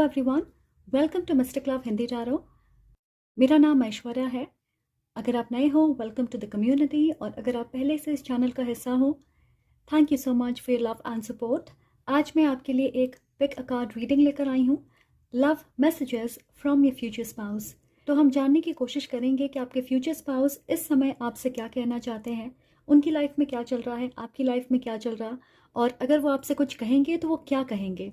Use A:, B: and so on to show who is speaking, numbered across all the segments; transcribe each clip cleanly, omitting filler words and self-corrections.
A: Everyone, welcome to mister club Hindi tarot. मेरा नाम ऐश्वर्या है। अगर आप नए हो, वेलकम टू द कम्युनिटी, और अगर आप पहले से इस चैनल का हिस्सा हो, thank you so much for your love and support. आज मैं आपके लिए एक पिक अ कार्ड रीडिंग लेकर आई हूँ, love messages from your future spouse. तो हम जानने की कोशिश करेंगे कि आपके फ्यूचर स्पाउस इस समय आपसे क्या कहना चाहते हैं, उनकी लाइफ में क्या चल रहा है, आपकी लाइफ में क्या चल रहा, और अगर वो आपसे कुछ कहेंगे तो वो क्या कहेंगे।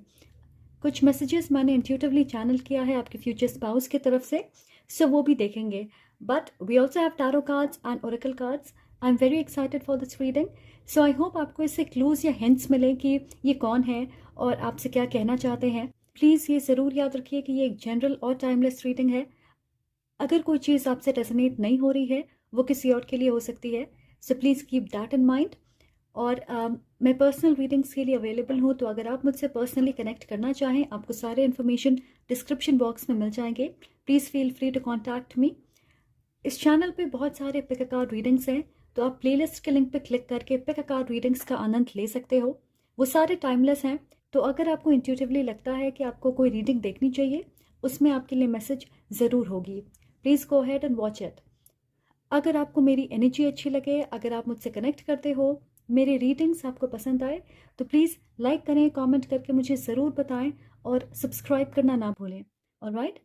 A: कुछ मैसेजेस मैंने इंट्यूटिवली चैनल किया है आपके फ्यूचर स्पाउस की तरफ से, सो वो भी देखेंगे। But we also have tarot cards and oracle cards. I am very excited for this reading. So I hope आपको इससे क्लूज या हिंट्स मिले कि ये कौन है और आपसे क्या कहना चाहते हैं। प्लीज़ ये ज़रूर याद रखिए कि ये एक जनरल और टाइमलेस रीडिंग है। अगर कोई चीज़ आपसे रेजोनेट नहीं हो रही है, वो किसी और के लिए हो सकती है, so please keep that in mind. और मैं पर्सनल रीडिंग्स के लिए अवेलेबल हूँ, तो अगर आप मुझसे पर्सनली कनेक्ट करना चाहें, आपको सारे इन्फॉर्मेशन डिस्क्रिप्शन बॉक्स में मिल जाएंगे। Please feel free to contact me. इस चैनल पे बहुत सारे पिक अ कार्ड रीडिंग्स हैं, तो आप प्लेलिस्ट के लिंक पे क्लिक करके पिक अ कार्ड रीडिंग्स का आनंद ले सकते हो। वो सारे टाइमलेस हैं, तो अगर आपको इंट्यूटिवली लगता है कि आपको कोई रीडिंग देखनी चाहिए, उसमें आपके लिए मैसेज ज़रूर होगी। Please go ahead and watch it. अगर आपको मेरी एनर्जी अच्छी लगे, अगर आप मुझसे कनेक्ट करते हो, मेरे रीडिंग्स आपको पसंद आए, तो प्लीज़ लाइक करें, कमेंट करके मुझे ज़रूर बताएं, और सब्सक्राइब करना ना भूलें। ऑलराइट,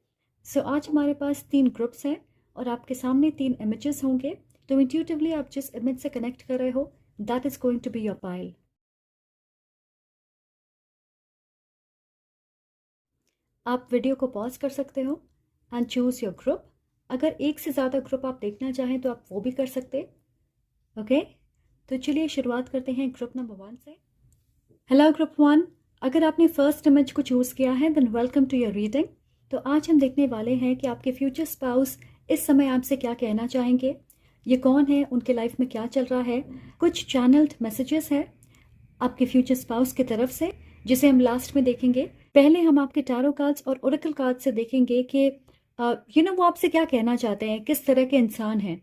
A: सो आज हमारे पास 3 ग्रुप्स हैं और आपके सामने 3 इमेजेस होंगे। तो इंट्यूटिवली आप जिस इमेज से कनेक्ट कर रहे हो, that is going to be your pile. आप वीडियो को पॉज कर सकते हो एंड चूज़ योर ग्रुप। अगर एक से ज़्यादा ग्रुप आप देखना चाहें तो आप वो भी कर सकते। ओके, तो चलिए शुरुआत करते हैं ग्रुप नंबर 1 से। हेलो ग्रुप 1, अगर आपने फर्स्ट इमेज को चूज़ किया है, then welcome to your reading. तो आज हम देखने वाले हैं कि आपके फ्यूचर स्पाउस इस समय आपसे क्या कहना चाहेंगे, ये कौन है, उनके लाइफ में क्या चल रहा है। कुछ चैनल्ड मैसेजेस हैं आपके फ्यूचर स्पाउस की तरफ से, जिसे हम लास्ट में देखेंगे। पहले हम आपके टैरो कार्ड्स और ओरेकल कार्ड से देखेंगे कि वो आपसे क्या कहना चाहते हैं, किस तरह के इंसान हैं।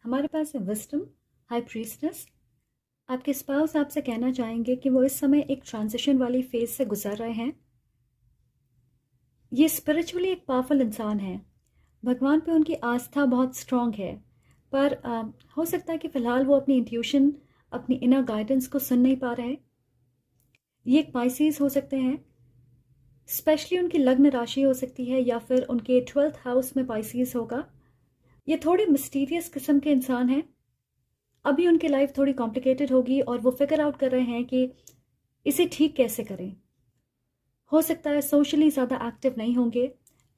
A: हमारे पास है विजडम, हाई प्रीस्टेस। आपके स्पाउस आपसे कहना चाहेंगे कि वो इस समय एक ट्रांजिशन वाली फेज से गुजर रहे हैं। ये स्पिरिचुअली एक पावरफुल इंसान है, भगवान पे उनकी आस्था बहुत स्ट्रांग है, पर हो सकता है कि फ़िलहाल वो अपनी इंट्यूशन, अपनी इनर गाइडेंस को सुन नहीं पा रहे। ये एक पाइसेस हो सकते हैं, स्पेशली उनकी लग्न राशि हो सकती है, या फिर उनके 12th हाउस में पाइसेस होगा। ये थोड़े मिस्टीरियस किस्म के इंसान हैं। अभी उनकी लाइफ थोड़ी कॉम्प्लिकेटेड होगी और वो फिगर आउट कर रहे हैं कि इसे ठीक कैसे करें। हो सकता है सोशली ज़्यादा एक्टिव नहीं होंगे,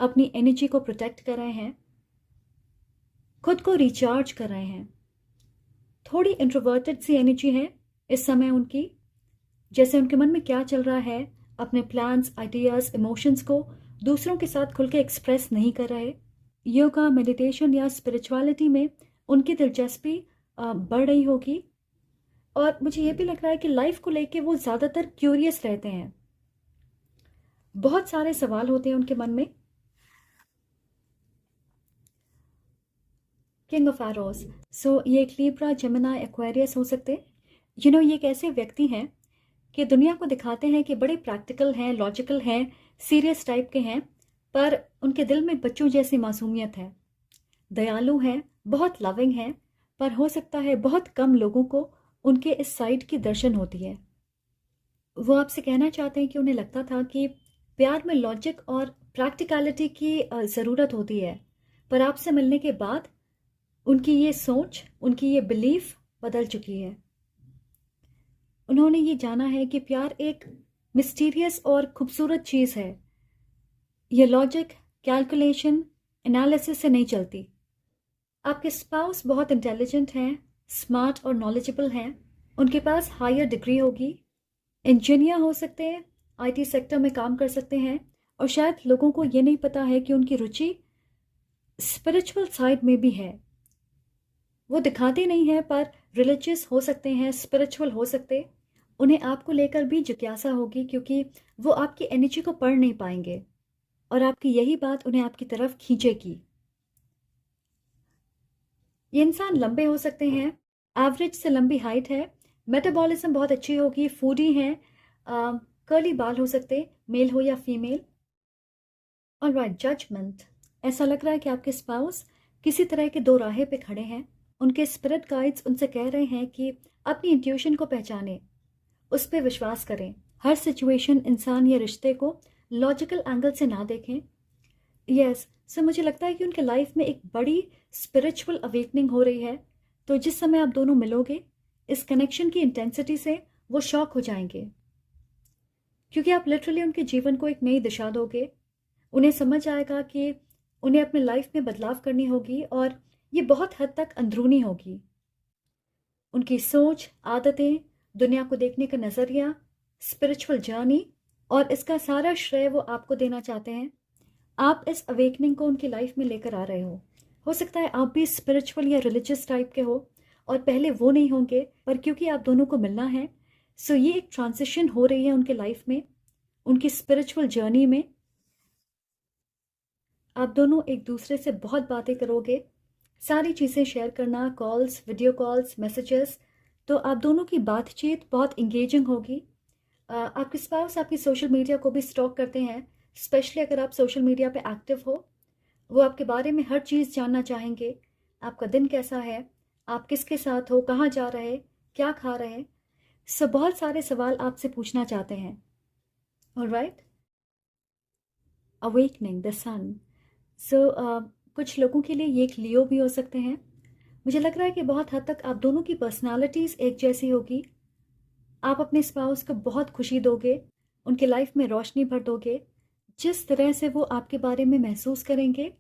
A: अपनी एनर्जी को प्रोटेक्ट कर रहे हैं, खुद को रिचार्ज कर रहे हैं। थोड़ी इंट्रोवर्टेड सी एनर्जी है इस समय उनकी, जैसे उनके मन में क्या चल रहा है, अपने प्लान्स, आइडियाज़, इमोशंस को दूसरों के साथ खुल के एक्सप्रेस नहीं कर रहे। योगा, मेडिटेशन या स्पिरिचुअलिटी में उनकी दिलचस्पी बढ़ रही होगी, और मुझे ये भी लग रहा है कि लाइफ को लेके वो ज़्यादातर क्यूरियस रहते हैं। बहुत सारे सवाल होते हैं उनके मन में। किंग ऑफ एरोस, सो ये एक लिब्रा, जेमिनी, एक्वेरियस हो सकते। ये एक ऐसे व्यक्ति हैं कि दुनिया को दिखाते हैं कि बड़े प्रैक्टिकल हैं, लॉजिकल हैं, सीरियस टाइप के हैं, पर उनके दिल में बच्चों जैसी मासूमियत है। दयालु हैं, बहुत लविंग हैं, पर हो सकता है बहुत कम लोगों को उनके इस साइड की दर्शन होती है। वो आपसे कहना चाहते हैं कि उन्हें लगता था कि प्यार में लॉजिक और प्रैक्टिकलिटी की ज़रूरत होती है, पर आपसे मिलने के बाद उनकी ये सोच, उनकी ये बिलीफ बदल चुकी है। उन्होंने ये जाना है कि प्यार एक मिस्टीरियस और खूबसूरत चीज़ है। ये लॉजिक, कैलकुलेशन, एनालिसिस से नहीं चलती। आपके स्पाउस बहुत इंटेलिजेंट हैं, स्मार्ट और नॉलेजेबल हैं। उनके पास हायर डिग्री होगी, इंजीनियर हो सकते हैं, आईटी सेक्टर में काम कर सकते हैं, और शायद लोगों को ये नहीं पता है कि उनकी रुचि स्पिरिचुअल साइड में भी है। वो दिखाते नहीं हैं पर रिलीजियस हो सकते हैं, स्पिरिचुअल हो सकते। उन्हें आपको लेकर भी जिज्ञासा होगी क्योंकि वो आपकी एनर्जी को पढ़ नहीं पाएंगे और आपकी यही बात उन्हें आपकी तरफ खींचेगी। ये इंसान लंबे हो सकते हैं, एवरेज से लंबी हाइट है, मेटाबॉलिज्म बहुत अच्छी होगी, फूडी हैं, कर्ली बाल हो सकते, मेल हो या फीमेल। Alright, judgement. ऐसा लग रहा है कि आपके स्पाउस किसी तरह के दो राहे पे खड़े हैं। उनके स्पिरिट गाइड्स उनसे कह रहे हैं कि अपनी इंट्यूशन को पहचानें, उस पर विश्वास करें। हर सिचुएशन, इंसान या रिश्ते को लॉजिकल एंगल से ना देखें। यस, सो मुझे लगता है कि उनके लाइफ में एक बड़ी स्पिरिचुअल अवेकनिंग हो रही है। तो जिस समय आप दोनों मिलोगे, इस कनेक्शन की इंटेंसिटी से वो शॉक हो जाएंगे क्योंकि आप लिटरली उनके जीवन को एक नई दिशा दोगे। उन्हें समझ आएगा कि उन्हें अपने लाइफ में बदलाव करनी होगी और ये बहुत हद तक अंदरूनी होगी। उनकी सोच, आदतें, दुनिया को देखने का नज़रिया, स्पिरिचुअल जर्नी, और इसका सारा श्रेय वो आपको देना चाहते हैं। आप इस अवेकनिंग को उनकी लाइफ में लेकर आ रहे हो सकता है आप भी स्पिरिचुअल या रिलीजियस टाइप के हो और पहले वो नहीं होंगे, पर क्योंकि आप दोनों को मिलना है, सो ये एक ट्रांजिशन हो रही है उनके लाइफ में, उनकी स्पिरिचुअल जर्नी में। आप दोनों एक दूसरे से बहुत बातें करोगे, सारी चीज़ें शेयर करना, कॉल्स, वीडियो कॉल्स, मैसेजेस, तो आप दोनों की बातचीत बहुत इंगेजिंग होगी। आपके स्पाउस आपकी सोशल मीडिया को भी स्टॉक करते हैं, स्पेशली अगर आप सोशल मीडिया पे एक्टिव हो। वो आपके बारे में हर चीज़ जानना चाहेंगे। आपका दिन कैसा है, आप किसके साथ हो, कहाँ जा रहे, क्या खा रहे, सब बहुत सारे सवाल आपसे पूछना चाहते हैं। ऑलराइट, अवेकनिंग द सन। सो कुछ लोगों के लिए ये एक लियो भी हो सकते हैं। मुझे लग रहा है कि बहुत हद तक आप दोनों की पर्सनालिटीज़ एक जैसी होगी। आप अपने स्पाउस को बहुत खुशी दोगे, उनके लाइफ में रोशनी भर दोगे। जिस तरह से वो आपके बारे में महसूस करेंगे,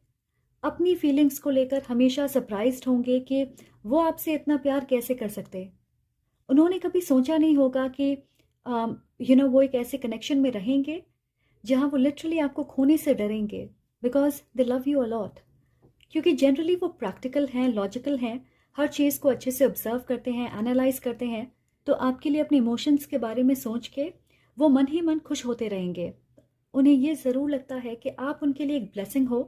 A: अपनी फीलिंग्स को लेकर हमेशा सरप्राइज्ड होंगे कि वो आपसे इतना प्यार कैसे कर सकते। उन्होंने कभी सोचा नहीं होगा कि वो एक ऐसे कनेक्शन में रहेंगे जहाँ वो लिटरली आपको खोने से डरेंगे, because they love you a lot. क्योंकि जनरली वो प्रैक्टिकल हैं, लॉजिकल हैं, हर चीज़ को अच्छे से ऑब्जर्व करते हैं, एनालाइज करते हैं। तो आपके लिए अपने इमोशंस के बारे में सोच के वो मन ही मन खुश होते रहेंगे। उन्हें ये ज़रूर लगता है कि आप उनके लिए एक ब्लेसिंग हो।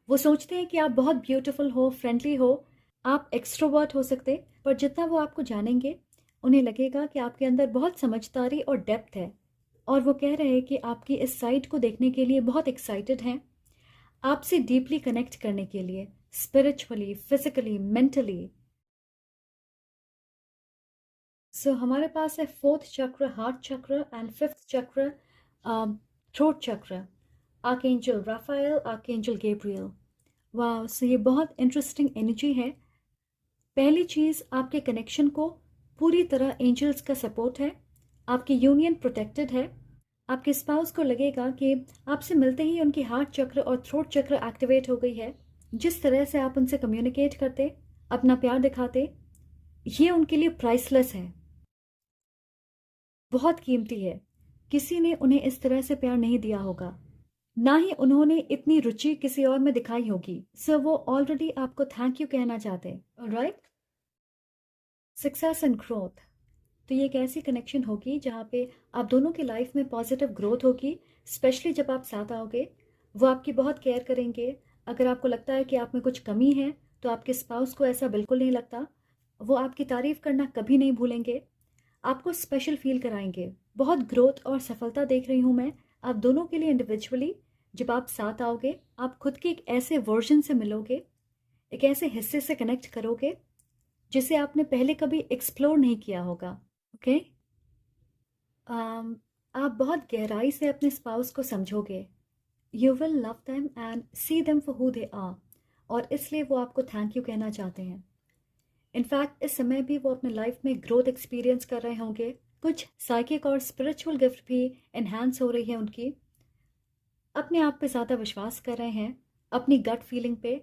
A: वो सोचते हैं कि आप बहुत ब्यूटीफुल हो, फ्रेंडली हो, आप एक्सट्रोवर्ट हो सकते, पर जितना वो आपको जानेंगे उन्हें लगेगा कि आपके अंदर बहुत समझदारी और डेप्थ है। और वो कह रहे हैं कि आपकी इस साइड को देखने के लिए बहुत एक्साइटेड हैं, आपसे डीपली कनेक्ट करने के लिए, स्पिरिचुअली, फिजिकली, मेंटली। सो हमारे पास है 4th चक्र, हार्ट चक्र, एंड 5th चक्र, थ्रोट चक्र, आर्कएंजल राफाएल, आर्कएंजल गैब्रियल। वाह, सो ये बहुत इंटरेस्टिंग एनर्जी है। पहली चीज़, आपके कनेक्शन को पूरी तरह एंजल्स का सपोर्ट है, आपकी यूनियन प्रोटेक्टेड है। आपके स्पाउस को लगेगा कि आपसे मिलते ही उनकी हार्ट चक्र और थ्रोट चक्र एक्टिवेट हो गई है। जिस तरह से आप उनसे कम्युनिकेट करते, अपना प्यार दिखाते, ये उनके लिए प्राइसलेस है, बहुत कीमती है। किसी ने उन्हें इस तरह से प्यार नहीं दिया होगा, ना ही उन्होंने इतनी रुचि किसी और में दिखाई होगी। सो वो ऑलरेडी आपको थैंक यू कहना चाहते हैं। Alright, success and growth. तो ये एक ऐसी कनेक्शन होगी जहाँ पे आप दोनों की लाइफ में पॉजिटिव ग्रोथ होगी, स्पेशली जब आप साथ आओगे। वो आपकी बहुत केयर करेंगे। अगर आपको लगता है कि आप में कुछ कमी है, तो आपके स्पाउस को ऐसा बिल्कुल नहीं लगता। वो आपकी तारीफ़ करना कभी नहीं भूलेंगे, आपको स्पेशल फील कराएंगे। बहुत ग्रोथ और सफलता देख रही हूँ मैं आप दोनों के लिए इंडिविजुअली। जब आप साथ आओगे, आप खुद के एक ऐसे वर्जन से मिलोगे, एक ऐसे हिस्से से कनेक्ट करोगे जिसे आपने पहले कभी एक्सप्लोर नहीं किया होगा। ओके, आप बहुत गहराई से अपने स्पाउस को समझोगे। You will love them and see them for who they are, और इसलिए वो आपको थैंक यू कहना चाहते हैं। इनफैक्ट इस समय भी वो अपने लाइफ में ग्रोथ एक्सपीरियंस कर रहे होंगे। कुछ साइकिक और स्पिरिचुअल गिफ्ट भी एनहांस हो रही है उनकी। अपने आप पे ज़्यादा विश्वास कर रहे हैं, अपनी गट फीलिंग पे,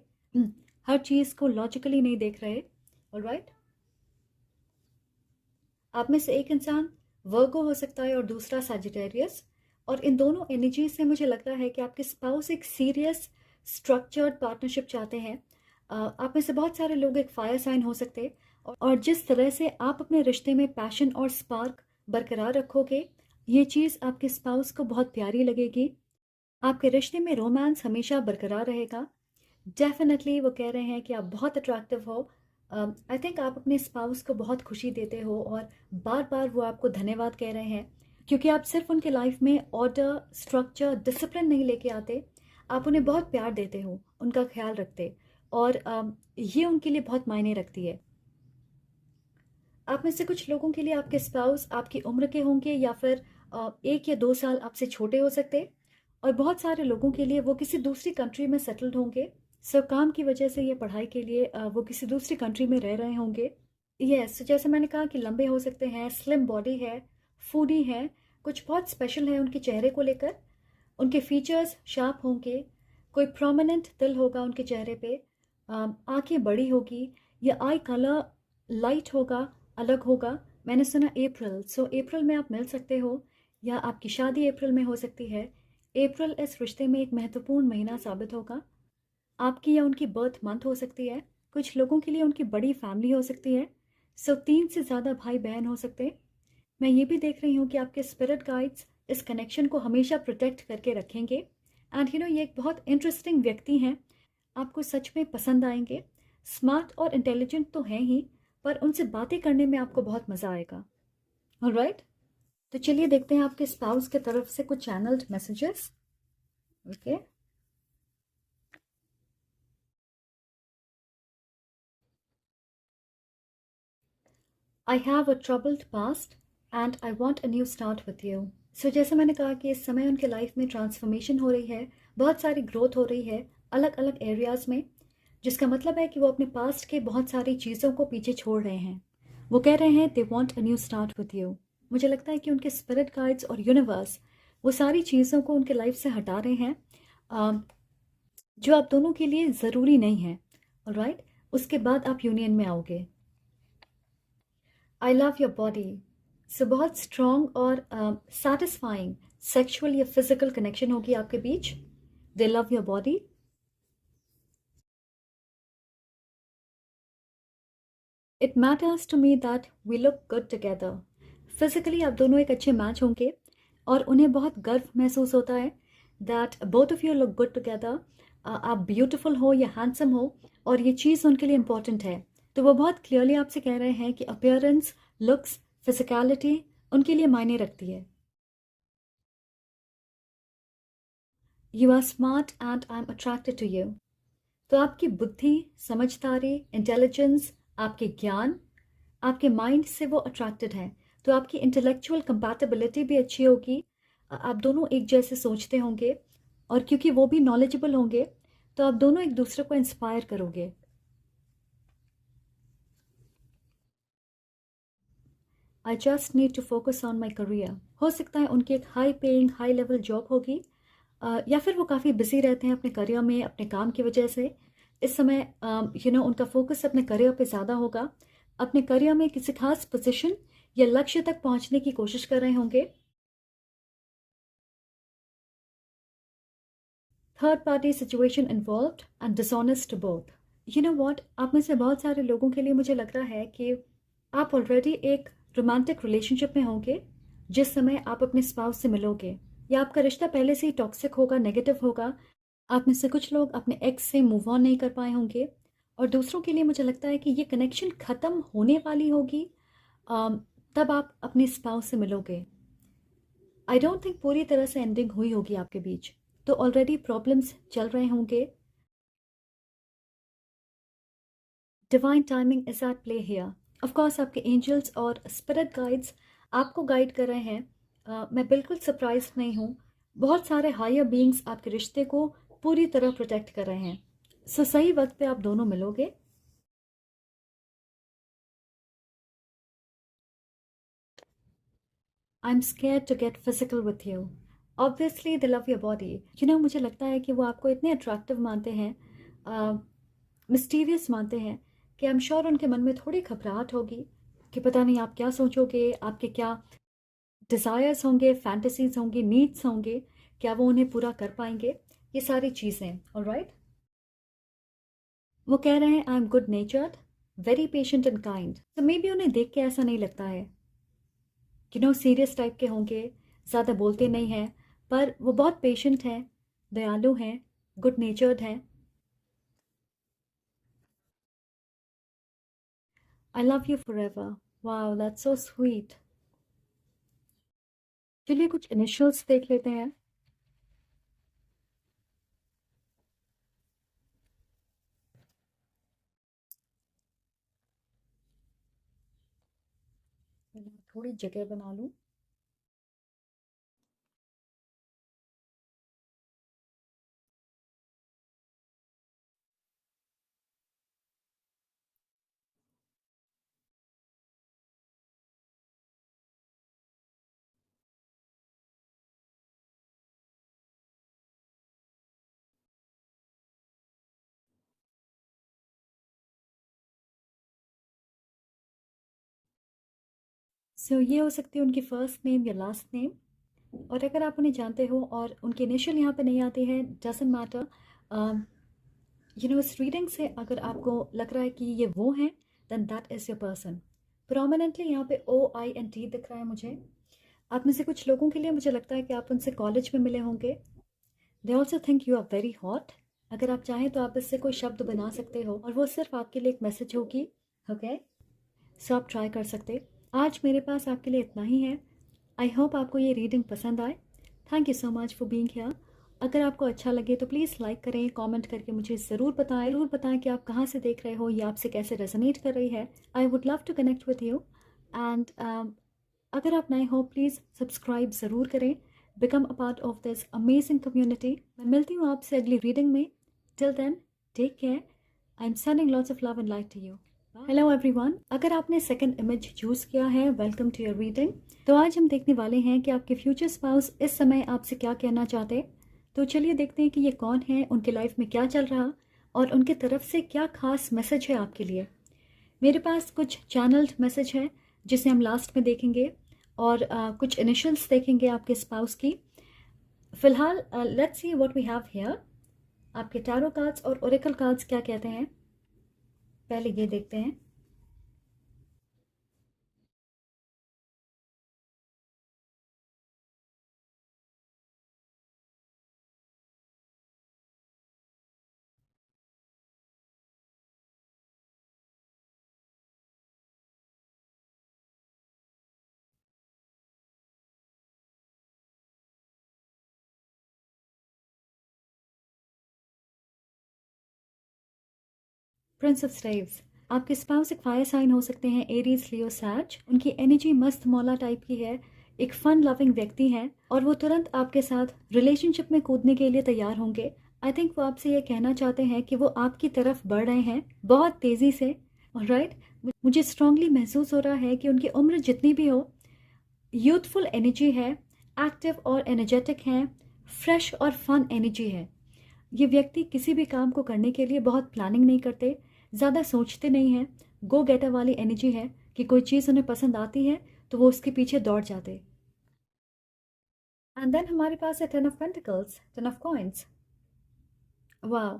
A: हर चीज़ को लॉजिकली नहीं देख रहे। ऑलराइट, आप में से एक इंसान वर्गो हो सकता है और दूसरा सैजिटेरियस। और इन दोनों एनर्जी से मुझे लगता है कि आपके स्पाउस एक सीरियस स्ट्रक्चर्ड पार्टनरशिप चाहते हैं। आप में से बहुत सारे लोग एक फायर साइन हो सकते हैं, और जिस तरह से आप अपने रिश्ते में पैशन और स्पार्क बरकरार रखोगे, ये चीज़ आपके स्पाउस को बहुत प्यारी लगेगी। आपके रिश्ते में रोमांस हमेशा बरकरार रहेगा। डेफिनेटली वो कह रहे हैं कि आप बहुत अट्रैक्टिव हो। आई थिंक आप अपने स्पाउस को बहुत खुशी देते हो, और बार बार वो आपको धन्यवाद कह रहे हैं, क्योंकि आप सिर्फ उनके लाइफ में ऑर्डर, स्ट्रक्चर, डिसिप्लिन नहीं लेके आते, आप उन्हें बहुत प्यार देते हो, उनका ख्याल रखते, और ये उनके लिए बहुत मायने रखती है। आप में से कुछ लोगों के लिए आपके स्पाउस आपकी उम्र के होंगे, या फिर 1 या 2 साल आपसे छोटे हो सकते, और बहुत सारे लोगों के लिए वो किसी दूसरी कंट्री में सेटल्ड होंगे। सो काम की वजह से, ये पढ़ाई के लिए वो किसी दूसरी कंट्री में रह रहे होंगे। यस, जैसे मैंने कहा कि लंबे हो सकते हैं, स्लिम बॉडी है, फूडी है, कुछ बहुत स्पेशल है उनके चेहरे को लेकर, उनके फीचर्स शार्प होंगे, कोई प्रोमिनेंट दिल होगा उनके चेहरे पे, आंखें बड़ी होगी, या आई कलर लाइट होगा, अलग होगा। मैंने सुना अप्रैल, सो अप्रैल में आप मिल सकते हो, या आपकी शादी अप्रैल में हो सकती है। अप्रैल इस रिश्ते में एक महत्वपूर्ण महीना साबित होगा। आपकी या उनकी बर्थ मंथ हो सकती है। कुछ लोगों के लिए उनकी बड़ी फैमिली हो सकती है, सो 3 से ज़्यादा भाई बहन हो सकते हैं। मैं ये भी देख रही हूँ कि आपके स्पिरिट गाइड्स इस कनेक्शन को हमेशा प्रोटेक्ट करके रखेंगे। एंड ये एक बहुत इंटरेस्टिंग व्यक्ति हैं, आपको सच में पसंद आएंगे। स्मार्ट और इंटेलिजेंट तो हैं ही, पर उनसे बातें करने में आपको बहुत मज़ा आएगा। ऑलराइट, तो चलिए देखते हैं आपके स्पाउस के तरफ से कुछ channelled messages. Okay, I have a troubled past and I want a new start with you. So जैसे मैंने कहा कि इस समय उनके लाइफ में ट्रांसफॉर्मेशन हो रही है, बहुत सारी ग्रोथ हो रही है अलग अलग एरियाज़ में, जिसका मतलब है कि वो अपने पास्ट के बहुत सारी चीज़ों को पीछे छोड़ रहे हैं। वो कह रहे हैं they want a new start with you. मुझे लगता है कि उनके स्पिरिट गाइड्स और यूनिवर्स वो सारी चीज़ों को उनके लाइफ से हटा रहे हैं, जो आप दोनों के लिए ज़रूरी नहीं है। ऑलराइट, उसके बाद आप यूनियन में आओगे। I love your body, so बहुत स्ट्रॉन्ग और सेटिस्फाइंग सेक्सुअल या फिजिकल कनेक्शन होगी आपके बीच। They love your body. It matters to me that we look good together. Physically आप दोनों एक अच्छे मैच होंगे, और उन्हें बहुत गर्व महसूस होता है that both of you look good together. आप ब्यूटीफुल हो या हैंडसम हो, और ये चीज़ उनके लिए इम्पॉर्टेंट है। तो वो बहुत क्लियरली आपसे कह रहे हैं कि अपीयरेंस, लुक्स, फिजिकलिटी उनके लिए मायने रखती है। You are smart and I am attracted to you. तो आपकी बुद्धि, समझदारी, इंटेलिजेंस, आपके ज्ञान, आपके माइंड से वो अट्रैक्टेड हैं। तो आपकी इंटेलेक्चुअल कंपैटिबिलिटी भी अच्छी होगी, आप दोनों एक जैसे सोचते होंगे, और क्योंकि वो भी नॉलेजेबल होंगे, तो आप दोनों एक दूसरे को इंस्पायर करोगे। I just need to focus on my career. हो सकता है उनकी एक high paying, high level job होगी, या फिर वो काफ़ी बिजी रहते हैं अपने करियर में, अपने काम की वजह से। इस समय उनका फोकस अपने करियर पे ज़्यादा होगा। अपने करियर में किसी खास पोजीशन या लक्ष्य तक पहुंचने की कोशिश कर रहे होंगे। Third party situation involved and dishonest to both. You know what, आप में से बहुत सारे लोगों के लिए मुझे लग रहा है कि आप ऑलरेडी एक रोमांटिक रिलेशनशिप में होंगे जिस समय आप अपने स्पाउस से मिलोगे, या आपका रिश्ता पहले से ही टॉक्सिक होगा, नेगेटिव होगा। आप में से कुछ लोग अपने एक्स से मूव ऑन नहीं कर पाए होंगे, और दूसरों के लिए मुझे लगता है कि ये कनेक्शन ख़त्म होने वाली होगी, अम, तब आप अपने स्पाउस से मिलोगे। आई डोंट थिंक पूरी तरह से एंडिंग हुई होगी आपके बीच, तो ऑलरेडी प्रॉब्लम्स चल रहे होंगे। Divine timing is at play here. Of course आपके एंजल्स और स्पिरिट गाइड्स आपको गाइड कर रहे हैं। मैं बिल्कुल सरप्राइज नहीं हूँ। बहुत सारे हायर बीइंग्स आपके रिश्ते को पूरी तरह प्रोटेक्ट कर रहे हैं। सो सही वक्त पे आप दोनों मिलोगे। I am scared to get physical with you. Obviously they love your body. मुझे लगता है कि वो आपको इतने अट्रैक्टिव मानते हैं, मिस्टीरियस मानते हैं, कि आई एम श्योर उनके मन में थोड़ी घबराहट होगी कि पता नहीं आप क्या सोचोगे, आपके क्या डिज़ायर्स होंगे, फैंटेसीज होंगी, नीड्स होंगे, क्या वो उन्हें पूरा कर पाएंगे, ये सारी चीज़ें। ऑलराइट, वो कह रहे हैं I am good नेचर्ड, very patient and kind. तो मे बी उन्हें देख के ऐसा नहीं लगता है, सीरियस टाइप के होंगे, ज़्यादा बोलते नहीं हैं, पर वो बहुत पेशेंट हैं, दयालु हैं, गुड नेचर्ड हैं। I love you for ever. Wow, that's so sweet. चलिए कुछ इनिशियल्स देख लेते हैं। थोड़ी जगह बना लूँ। ये हो सकती है उनकी फर्स्ट नेम या लास्ट नेम, और अगर आप उन्हें जानते हो और उनकी इनिशियल यहाँ पे नहीं आती है, डजेंट मैटर। इस रीडिंग से अगर आपको लग रहा है कि ये वो हैं, then that is your person. Prominently यहाँ पे OINT दिख रहा है मुझे। आप में से कुछ लोगों के लिए मुझे लगता है कि आप उनसे कॉलेज में मिले होंगे। They also think you are very hot. अगर आप चाहें तो आप इससे कोई शब्द बना सकते हो और वो सिर्फ आपके लिए एक मैसेज होगी। ओके, सो आप ट्राई कर सकते। आज मेरे पास आपके लिए इतना ही है। आई होप आपको ये रीडिंग पसंद आए। Thank you so much for being here. अगर आपको अच्छा लगे तो प्लीज़ लाइक करें, कमेंट करके मुझे ज़रूर बताएं कि आप कहाँ से देख रहे हो, या आपसे कैसे रेजोनेट कर रही है। I would love to connect with you. And अगर आप नए हो प्लीज़ सब्सक्राइब ज़रूर करें, become a part of this amazing community. मैं मिलती हूँ आपसे अगली रीडिंग में। Till then, take care. I am sending lots of love and light to you. Hello everyone, अगर आपने सेकंड इमेज चूज़ किया है, वेलकम टू योर रीडिंग। तो आज हम देखने वाले हैं कि आपके फ्यूचर स्पाउस इस समय आपसे क्या कहना चाहते। तो चलिए देखते हैं कि ये कौन है, उनके लाइफ में क्या चल रहा और उनके तरफ से क्या खास मैसेज है आपके लिए। मेरे पास कुछ चैनल्ड मैसेज है जिसे हम लास्ट में देखेंगे, और कुछ इनिशियल्स देखेंगे आपके स्पाउस की। फिलहाल let's see what we have here. आपके टैरो कार्ड्स और ओरेकल कार्ड्स क्या कहते हैं, पहले ये देखते हैं। Prince of slaves. आपके स्पाउस एक फायर साइन हो सकते हैं, एरीज, लियो, सैज। उनकी एनर्जी मस्त मौला टाइप की है, एक फन लविंग व्यक्ति हैं और वो तुरंत आपके साथ रिलेशनशिप में कूदने के लिए तैयार होंगे। आई थिंक वो आपसे ये कहना चाहते हैं कि वो आपकी तरफ बढ़ रहे हैं बहुत तेज़ी से। ऑलराइट, मुझे स्ट्रांगली महसूस हो रहा है कि उनकी उम्र जितनी भी हो, यूथफुल एनर्जी है, एक्टिव और एनर्जेटिक हैं, फ्रेश और फन एनर्जी है। ये व्यक्ति किसी भी काम को करने के लिए बहुत प्लानिंग नहीं करते, ज़्यादा सोचते नहीं हैं, गो गेटर वाली एनर्जी है कि कोई चीज़ उन्हें पसंद आती है तो वो उसके पीछे दौड़ जाते। एंड देन हमारे पास है 10 ऑफ पेंटिकल्स, 10 ऑफ कॉइंस। वाह,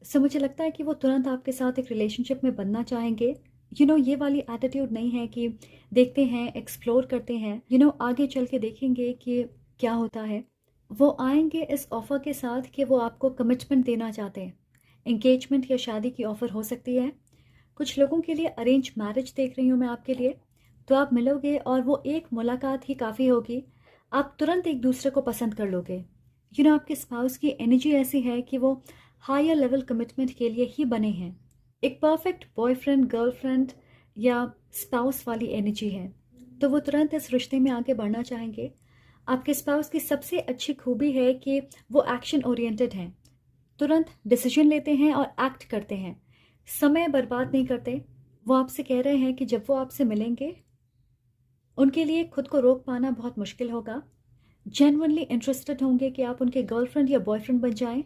A: सो मुझे लगता है कि वो तुरंत आपके साथ एक रिलेशनशिप में बनना चाहेंगे। ये वाली एटीट्यूड नहीं है कि देखते हैं, एक्सप्लोर करते हैं, आगे चल के देखेंगे कि क्या होता है। वो आएंगे इस ऑफ़र के साथ कि वो आपको कमिटमेंट देना चाहते हैं। एंगेजमेंट या शादी की ऑफ़र हो सकती है। कुछ लोगों के लिए अरेंज मैरिज देख रही हूँ मैं आपके लिए। तो आप मिलोगे और वो एक मुलाकात ही काफ़ी होगी, आप तुरंत एक दूसरे को पसंद कर लोगे। आपके स्पाउस की एनर्जी ऐसी है कि वो हायर लेवल कमिटमेंट के लिए ही बने हैं। एक परफेक्ट बॉयफ्रेंड, गर्लफ्रेंड या स्पाउस वाली एनर्जी है, तो वो तुरंत इस रिश्ते में आगे बढ़ना चाहेंगे। आपके स्पाउस की सबसे अच्छी खूबी है कि वो एक्शन ओरिएंटेड हैं, तुरंत डिसीजन लेते हैं और एक्ट करते हैं, समय बर्बाद नहीं करते। वो आपसे कह रहे हैं कि जब वो आपसे मिलेंगे, उनके लिए खुद को रोक पाना बहुत मुश्किल होगा। जेन्युइनली इंटरेस्टेड होंगे कि आप उनके गर्लफ्रेंड या बॉयफ्रेंड बन जाएं,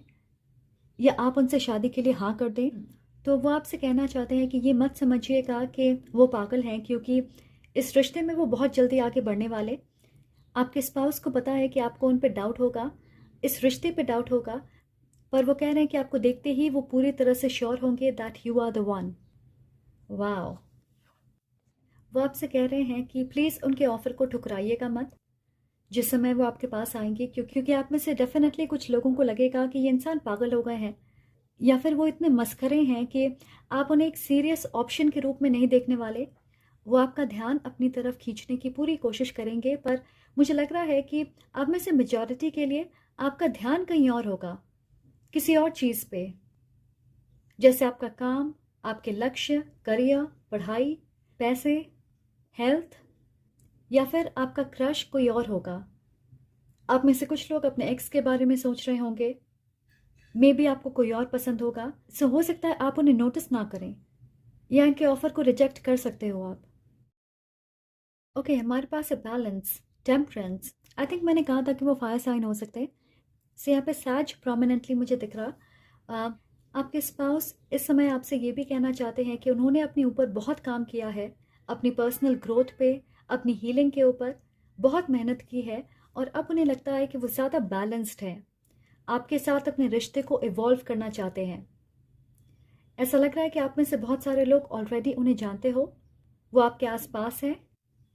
A: या आप उनसे शादी के लिए हाँ कर दें। तो वो आपसे कहना चाहते हैं कि ये मत समझिएगा कि वो पागल हैं, क्योंकि इस रिश्ते में वो बहुत जल्दी आगे बढ़ने वाले। आपके स्पाउस को पता है कि आपको उन पे डाउट होगा, इस रिश्ते पे डाउट होगा, पर वो कह रहे हैं कि आपको देखते ही वो पूरी तरह से श्योर होंगे that you are the one. Wow. वो आपसे कह रहे हैं कि प्लीज़ उनके ऑफ़र को ठुकराइएगा मत जिस समय वो आपके पास आएंगे, क्योंकि आप में से डेफिनेटली कुछ लोगों को लगेगा कि ये इंसान पागल हो गए हैं, या फिर वो इतने मस्खरे हैं कि आप उन्हें एक सीरियस ऑप्शन के रूप में नहीं देखने वाले। वो आपका ध्यान अपनी तरफ खींचने की पूरी कोशिश करेंगे, पर मुझे लग रहा है कि आप में से मेजॉरिटी के लिए आपका ध्यान कहीं और होगा, किसी और चीज़ पे, जैसे आपका काम, आपके लक्ष्य, करियर, पढ़ाई, पैसे, हेल्थ, या फिर आपका क्रश कोई और होगा। आप में से कुछ लोग अपने एक्स के बारे में सोच रहे होंगे, मे बी आपको कोई और पसंद होगा। सो हो सकता है आप उन्हें नोटिस ना करें या इनके ऑफर को रिजेक्ट कर सकते हो आप। ओके, हमारे पास है बैलेंस, टेम्परेंस। आई थिंक मैंने कहा था कि वो फायर साइन हो सकते हैं। से यहाँ पे सैज प्रोमिनेंटली मुझे दिख रहा। आपके स्पाउस इस समय आपसे ये भी कहना चाहते हैं कि उन्होंने अपने ऊपर बहुत काम किया है, अपनी पर्सनल ग्रोथ पे, अपनी हीलिंग के ऊपर बहुत मेहनत की है, और अब उन्हें लगता है कि वो ज़्यादा बैलेंस्ड है, आपके साथ अपने रिश्ते को इवॉल्व करना चाहते हैं। ऐसा लग रहा है कि आप में से बहुत सारे लोग ऑलरेडी उन्हें जानते हो, वो आपके आसपास हैं।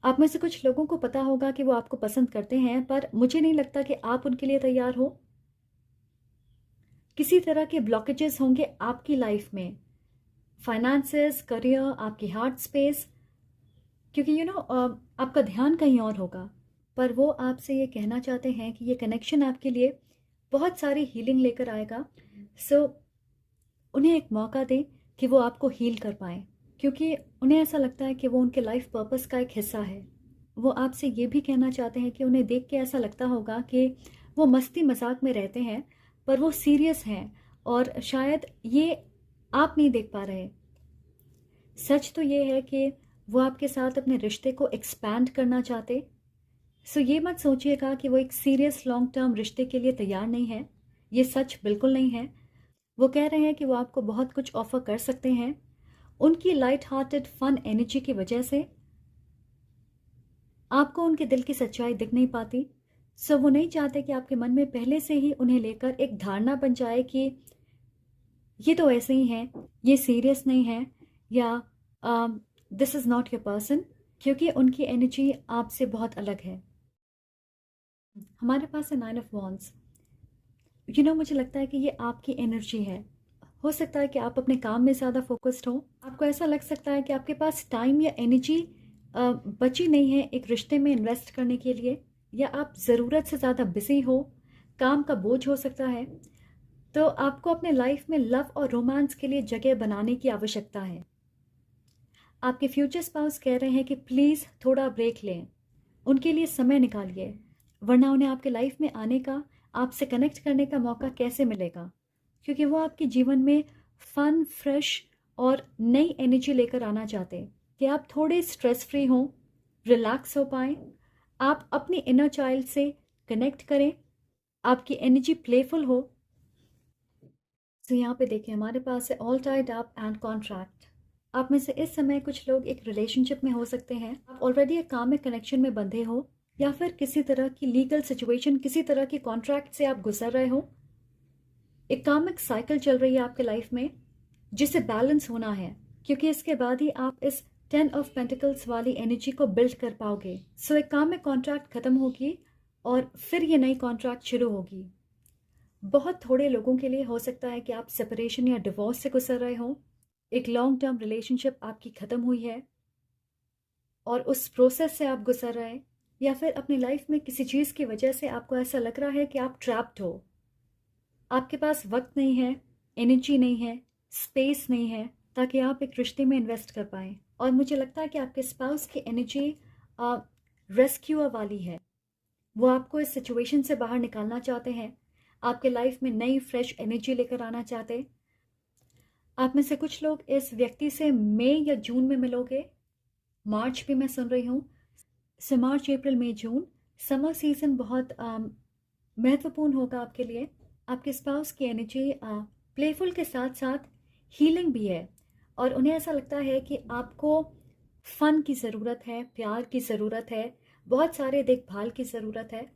A: आप में से कुछ लोगों को पता होगा कि वो आपको पसंद करते हैं, पर मुझे नहीं लगता कि आप उनके लिए तैयार हो। किसी तरह के ब्लॉकेजेस होंगे आपकी लाइफ में, फाइनेंसेस, करियर, आपकी हार्ट स्पेस, क्योंकि आपका ध्यान कहीं और होगा। पर वो आपसे ये कहना चाहते हैं कि ये कनेक्शन आपके लिए बहुत सारी हीलिंग लेकर आएगा। सो उन्हें एक मौका दें कि वो आपको हील कर पाएँ, क्योंकि उन्हें ऐसा लगता है कि वो उनके लाइफ पर्पस का एक हिस्सा है। वो आपसे ये भी कहना चाहते हैं कि उन्हें देख के ऐसा लगता होगा कि वो मस्ती मजाक में रहते हैं, पर वो सीरियस हैं, और शायद ये आप नहीं देख पा रहे। सच तो ये है कि वो आपके साथ अपने रिश्ते को एक्सपैंड करना चाहते। सो ये मत सोचिएगा कि वो एक सीरियस लॉन्ग टर्म रिश्ते के लिए तैयार नहीं है। ये सच बिल्कुल नहीं है। वो कह रहे हैं कि वो आपको बहुत कुछ ऑफर कर सकते हैं उनकी लाइट हार्टेड फन एनर्जी की वजह से। आपको उनके दिल की सच्चाई दिख नहीं पाती। सो वो नहीं चाहते कि आपके मन में पहले से ही उन्हें लेकर एक धारणा बन जाए कि ये तो ऐसे ही हैं, ये सीरियस नहीं है, या this is not your person, क्योंकि उनकी एनर्जी आपसे बहुत अलग है। हमारे पास है 9 ऑफ वॉन्ड्स। मुझे लगता है कि ये आपकी एनर्जी है। हो सकता है कि आप अपने काम में ज़्यादा फोकस्ड हो। आपको ऐसा लग सकता है कि आपके पास टाइम या एनर्जी बची नहीं है एक रिश्ते में इन्वेस्ट करने के लिए, या आप ज़रूरत से ज़्यादा बिजी हो, काम का बोझ हो सकता है। तो आपको अपने लाइफ में लव और रोमांस के लिए जगह बनाने की आवश्यकता है। आपके फ्यूचर स्पाउस कह रहे हैं कि प्लीज़ थोड़ा ब्रेक लें, उनके लिए समय निकालिए, वरना उन्हें आपके लाइफ में आने का, आपसे कनेक्ट करने का मौका कैसे मिलेगा, क्योंकि वो आपके जीवन में फन, फ्रेश और नई एनर्जी लेकर आना चाहते, कि आप थोड़े स्ट्रेस फ्री हों, रिलैक्स हो पाएँ, आप अपनी इनर चाइल्ड से कनेक्ट करें, आपकी एनर्जी प्लेफुल हो। तो यहाँ पे देखिए हमारे पास है all tied up and contract. आप में से इस समय कुछ लोग एक रिलेशनशिप में हो सकते हैं, आप ऑलरेडी एक कामिक कनेक्शन में बंधे हो, या फिर किसी तरह की लीगल सिचुएशन, किसी तरह की कॉन्ट्रैक्ट से आप गुजर रहे हो। एक कामिक साइकिल चल रही है आपके लाइफ में जिसे बैलेंस होना है, क्योंकि इसके बाद ही आप इस 10 ऑफ पेंटिकल्स वाली एनर्जी को बिल्ड कर पाओगे। सो एक कामिक कॉन्ट्रैक्ट खत्म होगी और फिर ये नई कॉन्ट्रैक्ट शुरू होगी। बहुत थोड़े लोगों के लिए हो सकता है कि आप सेपरेशन या डिवोर्स से गुजर रहे हो, एक लॉन्ग टर्म रिलेशनशिप आपकी ख़त्म हुई है और उस प्रोसेस से आप गुजर रहे हैं, या फिर अपनी लाइफ में किसी चीज़ की वजह से आपको ऐसा लग रहा है कि आप ट्रैप्ड हो, आपके पास वक्त नहीं है, एनर्जी नहीं है, स्पेस नहीं है ताकि आप एक रिश्ते में इन्वेस्ट कर पाएँ। और मुझे लगता है कि आपके स्पाउस की एनर्जी रेस्क्यूअर वाली है। वो आपको इस सिचुएशन से बाहर निकालना चाहते हैं, आपके लाइफ में नई फ्रेश एनर्जी लेकर आना चाहते। आप में से कुछ लोग इस व्यक्ति से मई या जून में मिलोगे, मार्च भी मैं सुन रही हूँ। सो मार्च, अप्रैल, मई, जून समर सीजन बहुत महत्वपूर्ण होगा आपके लिए। आपके स्पाउस की एनर्जी प्लेफुल के साथ साथ हीलिंग भी है, और उन्हें ऐसा लगता है कि आपको फन की ज़रूरत है, प्यार की ज़रूरत है, बहुत सारे देखभाल की ज़रूरत है।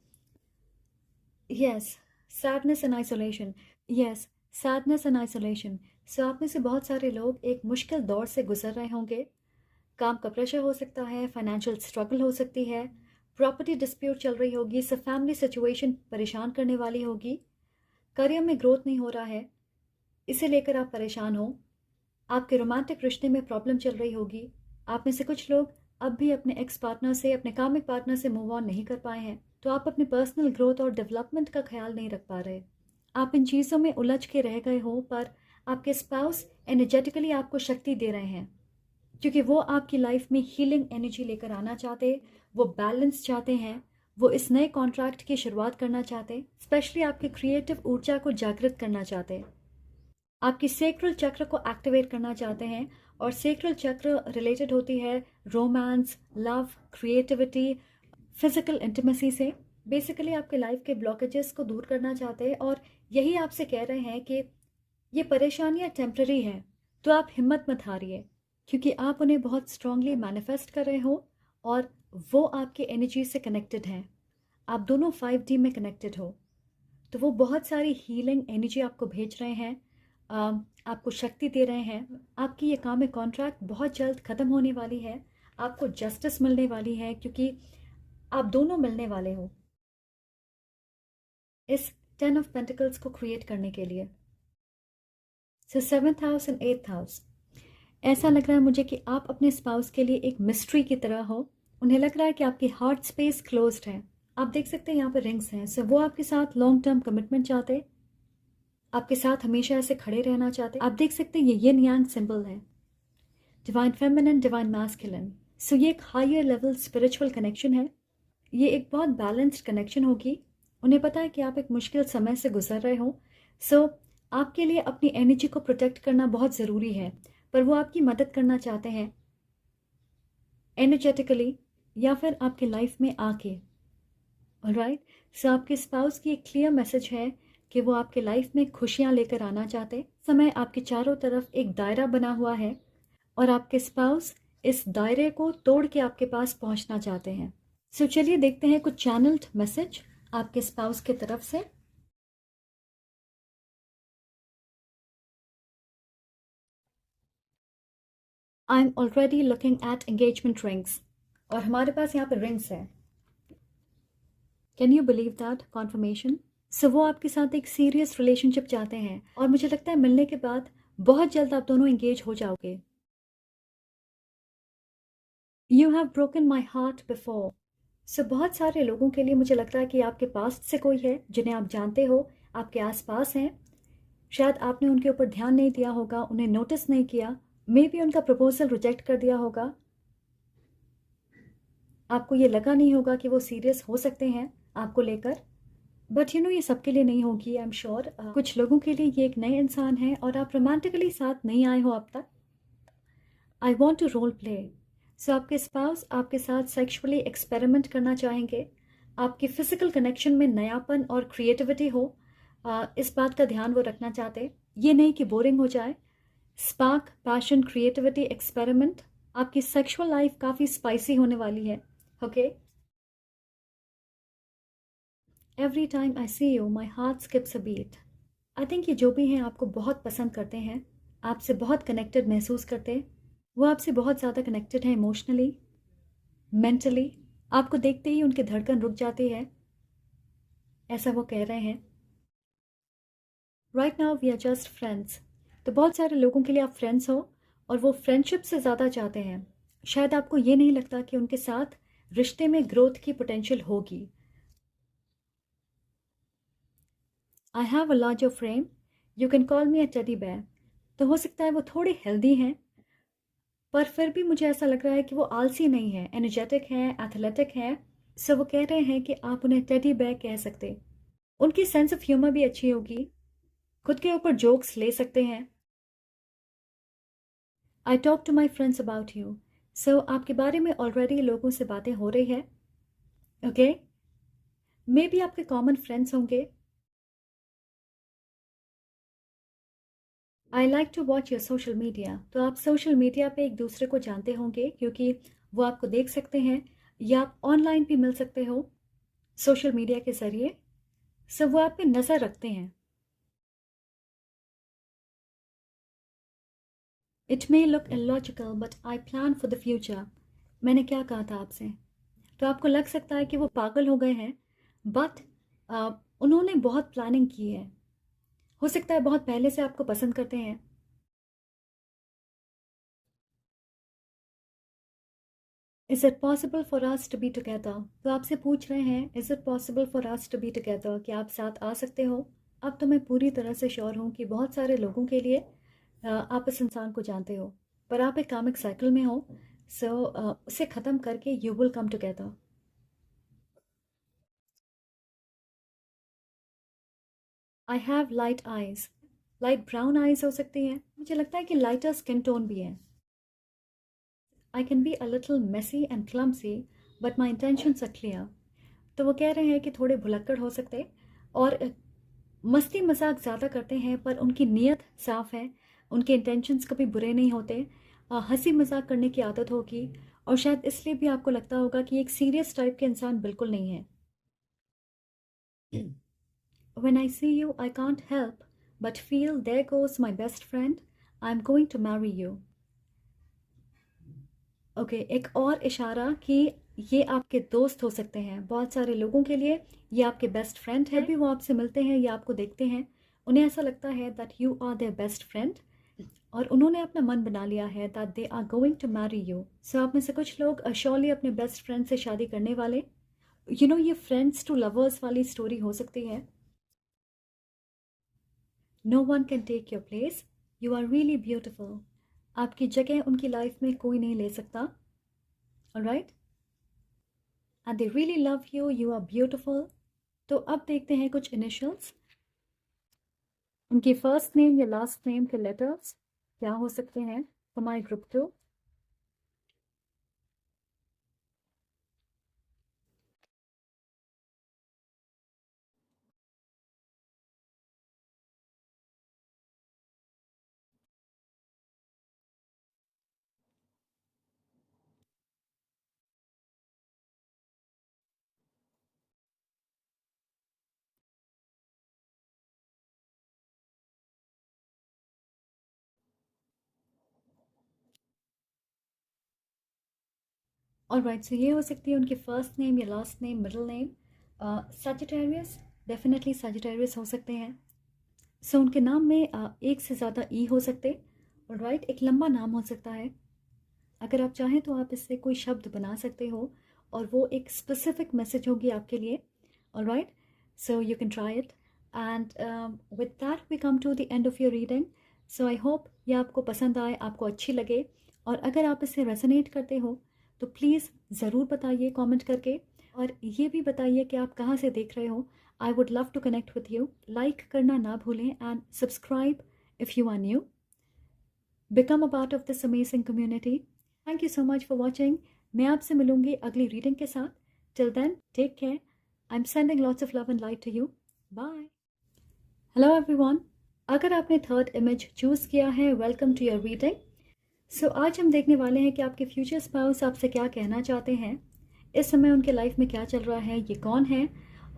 A: Yes, sadness and isolation. Yes, sadness and isolation. So आप में से बहुत सारे लोग एक मुश्किल दौर से गुजर रहे होंगे। काम का प्रेशर हो सकता है, फाइनेंशियल स्ट्रगल हो सकती है, प्रॉपर्टी डिस्प्यूट चल रही होगी, सब फैमिली सिचुएशन परेशान करने वाली होगी, करियर में ग्रोथ नहीं हो रहा है, इसे लेकर आप परेशान हो, आपके रोमांटिक रिश्ते में प्रॉब्लम चल रही होगी। आप में से कुछ लोग अब भी अपने एक्स पार्टनर से, अपने कामिक पार्टनर से मूव ऑन नहीं कर पाए हैं, तो आप अपनी पर्सनल ग्रोथ और डेवलपमेंट का ख्याल नहीं रख पा रहे। आप इन चीज़ों में उलझ के रह गए हो, पर आपके स्पाउस एनर्जेटिकली आपको शक्ति दे रहे हैं, क्योंकि वो आपकी लाइफ में हीलिंग एनर्जी लेकर आना चाहते, वो बैलेंस चाहते हैं, वो इस नए कॉन्ट्रैक्ट की शुरुआत करना चाहते, स्पेशली आपकी क्रिएटिव ऊर्जा को जागृत करना चाहते, आपकी सेक्रल चक्र को एक्टिवेट करना चाहते हैं। और सेक्रल चक्र रिलेटेड होती है romance, love, creativity, physical intimacy से। बेसिकली आपके लाइफ के ब्लॉकेजेस को दूर करना चाहते हैं, और यही आपसे कह रहे हैं कि ये परेशानियां टेम्पररी हैं, तो आप हिम्मत मत हारिए, क्योंकि आप उन्हें बहुत स्ट्रांगली मैनिफेस्ट कर रहे हो, और वो आपके एनर्जी से कनेक्टेड हैं। आप दोनों 5D में कनेक्टेड हो, तो वो बहुत सारी हीलिंग एनर्जी आपको भेज रहे हैं, आपको शक्ति दे रहे हैं। आपकी ये काम में कॉन्ट्रैक्ट बहुत जल्द ख़त्म होने वाली है, आपको जस्टिस मिलने वाली है, क्योंकि आप दोनों मिलने वाले हो इस 10 ऑफ पेंटिकल्स को क्रिएट करने के लिए। सो 7th house and 8th house, ऐसा लग रहा है मुझे कि आप अपने स्पाउस के लिए एक मिस्ट्री की तरह हो। उन्हें लग रहा है कि आपकी हार्ट स्पेस क्लोज्ड है। आप देख सकते हैं यहाँ पे रिंग्स हैं। सो वो आपके साथ लॉन्ग टर्म कमिटमेंट चाहते, आपके साथ हमेशा ऐसे खड़े रहना चाहते। आप देख सकते हैं ये यिन यांग सिंबल है, डिवाइन फेमिनिन, डिवाइन मैस्कुलिन। सो ये एक हायर लेवल स्पिरिचुअल कनेक्शन है। ये एक बहुत बैलेंस्ड कनेक्शन होगी। उन्हें पता है कि आप एक मुश्किल समय से गुजर रहे हो, सो आपके लिए अपनी एनर्जी को प्रोटेक्ट करना बहुत ज़रूरी है, पर वो आपकी मदद करना चाहते हैं एनर्जेटिकली या फिर आपकी लाइफ में आके। ऑलराइट, सो आपके स्पाउस की एक क्लियर मैसेज है कि वो आपके लाइफ में खुशियाँ लेकर आना चाहते। समय आपके चारों तरफ एक दायरा बना हुआ है, और आपके स्पाउस इस दायरे को तोड़ के आपके पास पहुंचना चाहते हैं। सो चलिए देखते हैं कुछ चैनल्ड मैसेज आपके स्पाउस की तरफ से। I am already looking at engagement rings, और हमारे पास यहाँ पे रिंग्स है। Can you believe that confirmation? So वो आपके साथ एक सीरियस रिलेशनशिप चाहते हैं, और मुझे लगता है मिलने के बाद बहुत जल्द आप दोनों एंगेज हो जाओगे। You have broken my heart before. So बहुत सारे लोगों के लिए मुझे लगता है कि आपके पास से कोई है जिन्हें आप जानते हो, आपके आसपास हैं। शायद आपने उनके ऊपर ध्यान नहीं दिया होगा, उन्हें नोटिस नहीं किया, मे बी उनका प्रपोजल रिजेक्ट कर दिया होगा। आपको ये लगा नहीं होगा कि वो सीरियस हो सकते हैं आपको लेकर, बट ये सबके लिए नहीं होगी, आई एम श्योर। कुछ लोगों के लिए ये एक नए इंसान है, और आप रोमांटिकली साथ नहीं आए हो अब तक। I want to role play. So आपके स्पाउस आपके साथ सेक्सुअली एक्सपेरिमेंट करना चाहेंगे। आपकी फिजिकल कनेक्शन में नयापन और क्रिएटिविटी हो, इस बात का ध्यान वो रखना चाहते। ये नहीं कि बोरिंग हो जाए। Spark, passion, creativity, experiment. आपकी सेक्सुअल लाइफ काफ़ी स्पाइसी होने वाली है। Okay, every time I see you my heart skips a beat. I think ये जो भी हैं आपको बहुत पसंद करते हैं, आपसे बहुत कनेक्टेड महसूस करते हैं। वो आपसे बहुत ज़्यादा कनेक्टेड है इमोशनली, मेंटली। आपको देखते ही उनकी धड़कन रुक जाती है, ऐसा वो कह रहे हैं। Right now we are just friends. तो बहुत सारे लोगों के लिए आप फ्रेंड्स हो, और वो फ्रेंडशिप से ज़्यादा चाहते हैं। शायद आपको ये नहीं लगता कि उनके साथ रिश्ते में ग्रोथ की पोटेंशियल होगी। I have a larger frame, you can call me a teddy bear. तो हो सकता है वो थोड़े हेल्दी हैं, पर फिर भी मुझे ऐसा लग रहा है कि वो आलसी नहीं है, एनर्जेटिक हैं, एथलेटिक हैं। सो वो कह रहे हैं कि आप उन्हें टेडी बेयर कह सकते। उनकी सेंस ऑफ ह्यूमर भी अच्छी होगी, खुद के ऊपर जोक्स ले सकते हैं। I talk to my friends about you. So आपके बारे में ऑलरेडी लोगों से बातें हो रही है। ओके, मे बी आपके कॉमन फ्रेंड्स होंगे। I like to watch your social media. तो आप सोशल मीडिया पे एक दूसरे को जानते होंगे क्योंकि वो आपको देख सकते हैं या आप ऑनलाइन भी मिल सकते हो सोशल मीडिया के ज़रिए। सो वो आप पे नज़र रखते हैं। It may look illogical but I plan for the future. मैंने क्या कहा था आपसे? तो आपको लग सकता है कि वो पागल हो गए हैं, बट उन्होंने बहुत प्लानिंग की है। हो सकता है बहुत पहले से आपको पसंद करते हैं। Is it possible for us to be together? तो आपसे पूछ रहे हैं is it possible for us to be together, कि आप साथ आ सकते हो? अब तो मैं पूरी तरह से श्योर हूँ कि बहुत सारे लोगों के लिए आप इस इंसान को जानते हो, पर आप एक कामिक साइकिल में हो। सो उसे ख़त्म करके you will come together. I have light eyes. Light brown eyes हो सकती हैं। मुझे लगता है कि लाइटर स्किन टोन भी है। I can be a little messy and clumsy but my intentions are clear. तो वो कह रहे हैं कि थोड़े भुलक्कड़ हो सकते और मस्ती मजाक ज़्यादा करते हैं, पर उनकी नीयत साफ़ है, उनके इंटेंशंस कभी बुरे नहीं होते। हंसी मजाक करने की आदत होगी और शायद इसलिए भी आपको लगता होगा कि एक सीरियस टाइप के इंसान बिल्कुल नहीं है। When I see you, I can't help but feel there goes my best friend. I'm going to marry you. Okay, एक और इशारा कि ये आपके दोस्त हो सकते हैं। बहुत सारे लोगों के लिए ये आपके बेस्ट फ्रेंड है। भी वो आपसे मिलते हैं या आपको देखते हैं, उन्हें ऐसा लगता है that you are their best friend और उन्होंने अपना मन बना लिया है that they are going to marry you. So आप में से कुछ लोग श्योरली अपने बेस्ट फ्रेंड से शादी करने वाले। ये फ्रेंड्स टू लवर्स वाली स्टोरी हो सकती है। No one can take your place, you are really beautiful. आपकी जगह उनकी लाइफ में कोई नहीं ले सकता। Alright, and they really love you, you are beautiful. तो अब देखते हैं कुछ इनिशियल्स, उनकी फर्स्ट नेम या लास्ट नेम के लेटर्स क्या हो सकते हैं for my group 2। Alright, so ये हो सकती है उनकी फर्स्ट नेम या last name, middle name. Sagittarius, definitely Sagittarius हो सकते हैं। सो उनके नाम में एक से ज़्यादा ई हो सकते। ऑलराइट, एक लंबा नाम हो सकता है। अगर आप चाहें तो आप इससे कोई शब्द बना सकते हो और वो एक स्पेसिफिक मैसेज होगी आपके लिए। Alright, so you can try it and with that we come to the end of your reading. So I hope ये आपको पसंद आए, आपको अच्छी लगे, और अगर आप इससे रेजोनेट करते हो तो प्लीज़ ज़रूर बताइए कमेंट करके, और ये भी बताइए कि आप कहाँ से देख रहे हो। I would love to connect with you. Like करना ना भूलें and subscribe if you are new. Become a part of this amazing community. Thank you so much for watching. मैं आपसे मिलूंगी अगली रीडिंग के साथ। Till then, take care. I am sending lots of love and light to you. Bye. Hello everyone, अगर आपने third image choose किया है, वेलकम टू योर रीडिंग। सो आज हम देखने वाले हैं कि आपके फ्यूचर स्पाउस आपसे क्या कहना चाहते हैं, इस समय उनके लाइफ में क्या चल रहा है, ये कौन है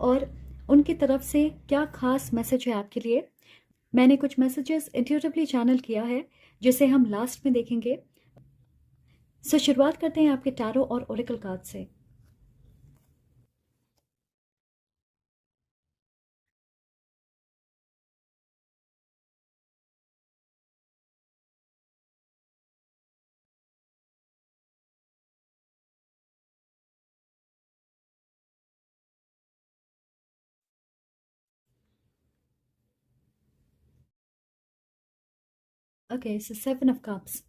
A: और उनकी तरफ से क्या खास मैसेज है आपके लिए। मैंने कुछ मैसेजेस इंट्यूटिवली चैनल किया है जिसे हम लास्ट में देखेंगे। सो शुरुआत करते हैं आपके टैरो और ओरेकल कार्ड से। Okay, so 7 of cups.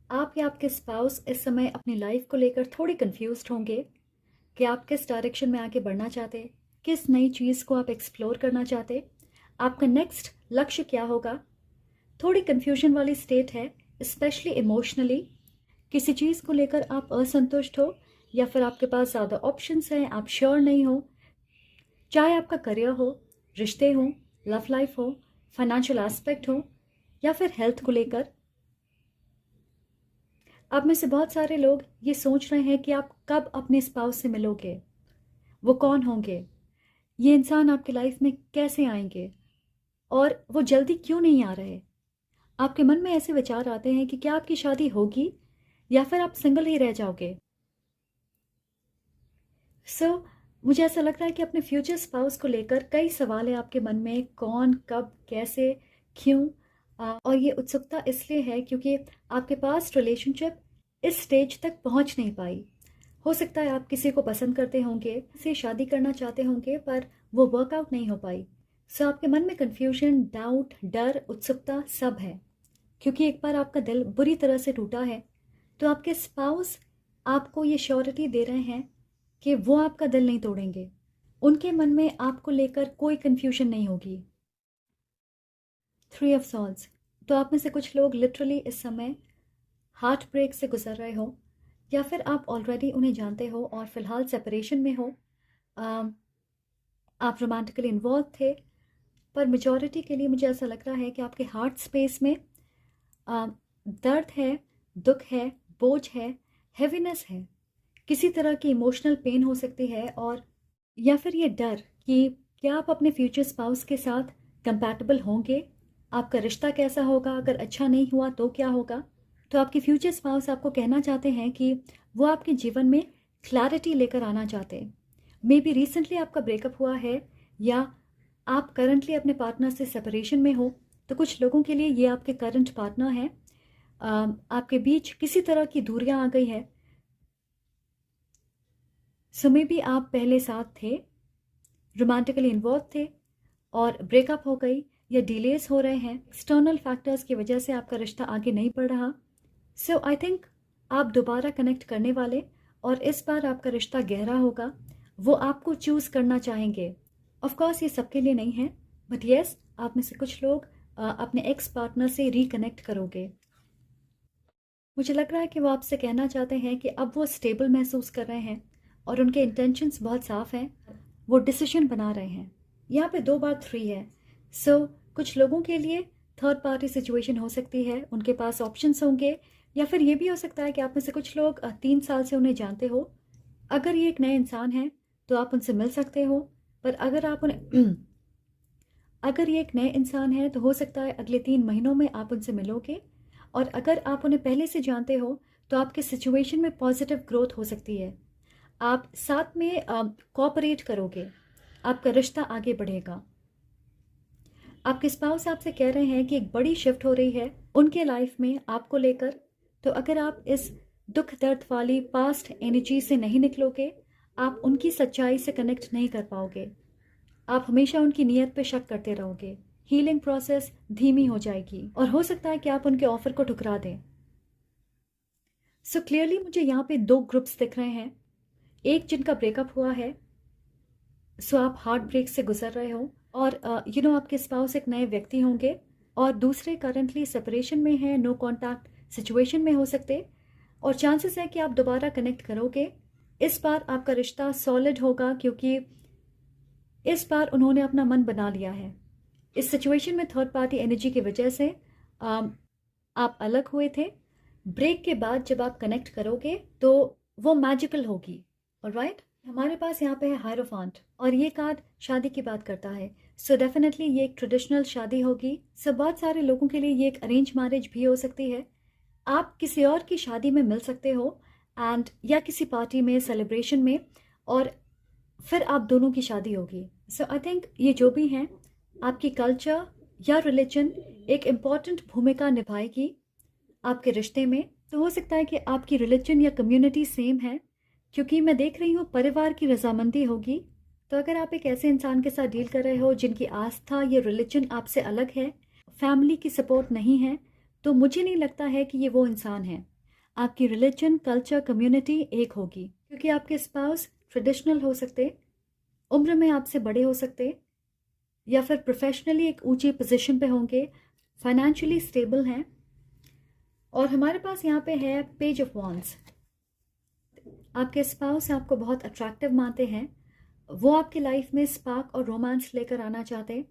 A: आप या आपके स्पाउस इस समय अपनी लाइफ को लेकर थोड़े कंफ्यूज्ड होंगे कि आप किस डायरेक्शन में आगे बढ़ना चाहते, किस नई चीज़ को आप एक्सप्लोर करना चाहते, आपका नेक्स्ट लक्ष्य क्या होगा। थोड़ी कन्फ्यूजन वाली स्टेट है, स्पेशली इमोशनली। किसी चीज़ को लेकर आप असंतुष्ट हो या फिर आपके पास ज़्यादा ऑप्शंस हैं, आप श्योर नहीं हो। चाहे आपका करियर हो, रिश्ते हो, लव लाइफ हो, फाइनेंशियल एस्पेक्ट हो, या फिर हेल्थ को लेकर। आप में से बहुत सारे लोग ये सोच रहे हैं कि आप कब अपने स्पाउस से मिलोगे, वो कौन होंगे, ये इंसान आपकी लाइफ में कैसे आएंगे और वो जल्दी क्यों नहीं आ रहे। आपके मन में ऐसे विचार आते हैं कि क्या आपकी शादी होगी या फिर आप सिंगल ही रह जाओगे। मुझे ऐसा लगता है कि अपने फ्यूचर स्पाउस को लेकर कई सवाल है आपके मन में, कौन, कब, कैसे, क्यों। और ये उत्सुकता इसलिए है क्योंकि आपके पास रिलेशनशिप इस स्टेज तक पहुंच नहीं पाई। हो सकता है आप किसी को पसंद करते होंगे, से शादी करना चाहते होंगे, पर वो वर्कआउट नहीं हो पाई। आपके मन में कन्फ्यूजन, डाउट, डर, उत्सुकता सब है क्योंकि एक बार आपका दिल बुरी तरह से टूटा है। तो आपके स्पाउस आपको ये श्योरिटी दे रहे हैं कि वो आपका दिल नहीं तोड़ेंगे, उनके मन में आपको लेकर कोई कन्फ्यूजन नहीं होगी। 3 ऑफ सॉर्ड्स। तो आप में से कुछ लोग लिटरली इस समय हार्ट ब्रेक से गुजर रहे हो, या फिर आप ऑलरेडी उन्हें जानते हो और फिलहाल सेपरेशन में हो। आप रोमांटिकली इन्वॉल्व थे, पर मेजॉरिटी के लिए मुझे ऐसा लग रहा है कि आपके हार्ट स्पेस में दर्द है, दुख है, बोझ है, हेवीनेस है, किसी तरह की इमोशनल पेन हो सकती है, और या फिर ये डर कि क्या आप अपने फ्यूचर स्पाउस के साथ कंपैटिबल होंगे, आपका रिश्ता कैसा होगा, अगर अच्छा नहीं हुआ तो क्या होगा। तो आपके फ्यूचर स्पाउस आपको कहना चाहते हैं कि वो आपके जीवन में क्लैरिटी लेकर आना चाहते हैं। मे बी रिसेंटली आपका ब्रेकअप हुआ है या आप करंटली अपने पार्टनर से सेपरेशन में हो, तो कुछ लोगों के लिए ये आपके करंट पार्टनर हैं। आपके बीच किसी तरह की दूरियां आ गई है। मे बी आप पहले साथ थे, रोमांटिकली इन्वॉल्व थे और ब्रेकअप हो गई या डिलेस हो रहे हैं, एक्सटर्नल फैक्टर्स की वजह से आपका रिश्ता आगे नहीं बढ़ रहा। आई थिंक आप दोबारा कनेक्ट करने वाले, और इस बार आपका रिश्ता गहरा होगा, वो आपको चूज़ करना चाहेंगे। ऑफ कोर्स ये सबके लिए नहीं है, बट येस, आप में से कुछ लोग अपने एक्स पार्टनर से रिकनेक्ट करोगे। मुझे लग रहा है कि वो आपसे कहना चाहते हैं कि अब वो स्टेबल महसूस कर रहे हैं और उनके इंटेंशंस बहुत साफ हैं, वो डिसीजन बना रहे हैं। यहाँ पे 2 बार 3 है। कुछ लोगों के लिए थर्ड पार्टी सिचुएशन हो सकती है, उनके पास ऑप्शंस होंगे, या फिर ये भी हो सकता है कि आप में से कुछ लोग 3 साल से उन्हें जानते हो। अगर ये एक नए इंसान है तो आप उनसे मिल सकते हो, पर अगर आप उन्हें अगर ये एक नए इंसान है तो हो सकता है अगले 3 महीनों में आप उनसे मिलोगे, और अगर आप उन्हें पहले से जानते हो तो आपके सिचुएशन में पॉजिटिव ग्रोथ हो सकती है। आप साथ में कोऑपरेट करोगे, आपका रिश्ता आगे बढ़ेगा। आपके स्पाउस आपसे कह रहे हैं कि एक बड़ी शिफ्ट हो रही है उनके लाइफ में आपको लेकर। तो अगर आप इस दुख दर्द वाली पास्ट एनर्जी से नहीं निकलोगे, आप उनकी सच्चाई से कनेक्ट नहीं कर पाओगे, आप हमेशा उनकी नीयत पे शक करते रहोगे, हीलिंग प्रोसेस धीमी हो जाएगी और हो सकता है कि आप उनके ऑफर को ठुकरा दें। क्लियरली मुझे यहाँ पे 2 ग्रुप्स दिख रहे हैं। एक जिनका ब्रेकअप हुआ है, आप हार्ट ब्रेक से गुजर रहे हो और आपके स्पाउस एक नए व्यक्ति होंगे, और दूसरे करंटली सेपरेशन में है, नो कॉन्टैक्ट सिचुएशन में हो सकते, और चांसेस है कि आप दोबारा कनेक्ट करोगे। इस बार आपका रिश्ता सॉलिड होगा क्योंकि इस बार उन्होंने अपना मन बना लिया है। इस सिचुएशन में थर्ड पार्टी एनर्जी की वजह से आप अलग हुए थे। ब्रेक के बाद जब आप कनेक्ट करोगे तो वो मैजिकल होगी। ऑलराइट, हमारे पास यहाँ पे है हायरोफांट, और ये कार्ड शादी की बात करता है। डेफिनेटली ये एक ट्रेडिशनल शादी होगी। बहुत सारे लोगों के लिए ये एक अरेंज मैरिज भी हो सकती है। आप किसी और की शादी में मिल सकते हो एंड या किसी पार्टी में, सेलिब्रेशन में, और फिर आप दोनों की शादी होगी। आई थिंक ये जो भी हैं, आपकी कल्चर या रिलीजन एक इम्पॉर्टेंट भूमिका निभाएगी आपके रिश्ते में। तो हो सकता है कि आपकी रिलीजन या कम्युनिटी सेम है, क्योंकि मैं देख रही हूँ परिवार की रजामंदी होगी। तो अगर आप एक ऐसे इंसान के साथ डील कर रहे हो जिनकी आस्था या रिलीजन आपसे अलग है, फैमिली की सपोर्ट नहीं है, तो मुझे नहीं लगता है कि ये वो इंसान है। आपकी रिलीजन, कल्चर, कम्युनिटी एक होगी, क्योंकि आपके स्पाउस ट्रेडिशनल हो सकते, उम्र में आपसे बड़े हो सकते, या फिर प्रोफेशनली एक ऊंची पोजीशन पे होंगे, फाइनेंशियली स्टेबल हैं। और हमारे पास यहाँ पे है पेज ऑफ वॉन्ड्स। आपके स्पाउस आपको बहुत अट्रैक्टिव मानते हैं, वो आपकी लाइफ में स्पार्क और रोमांस लेकर आना चाहते हैं,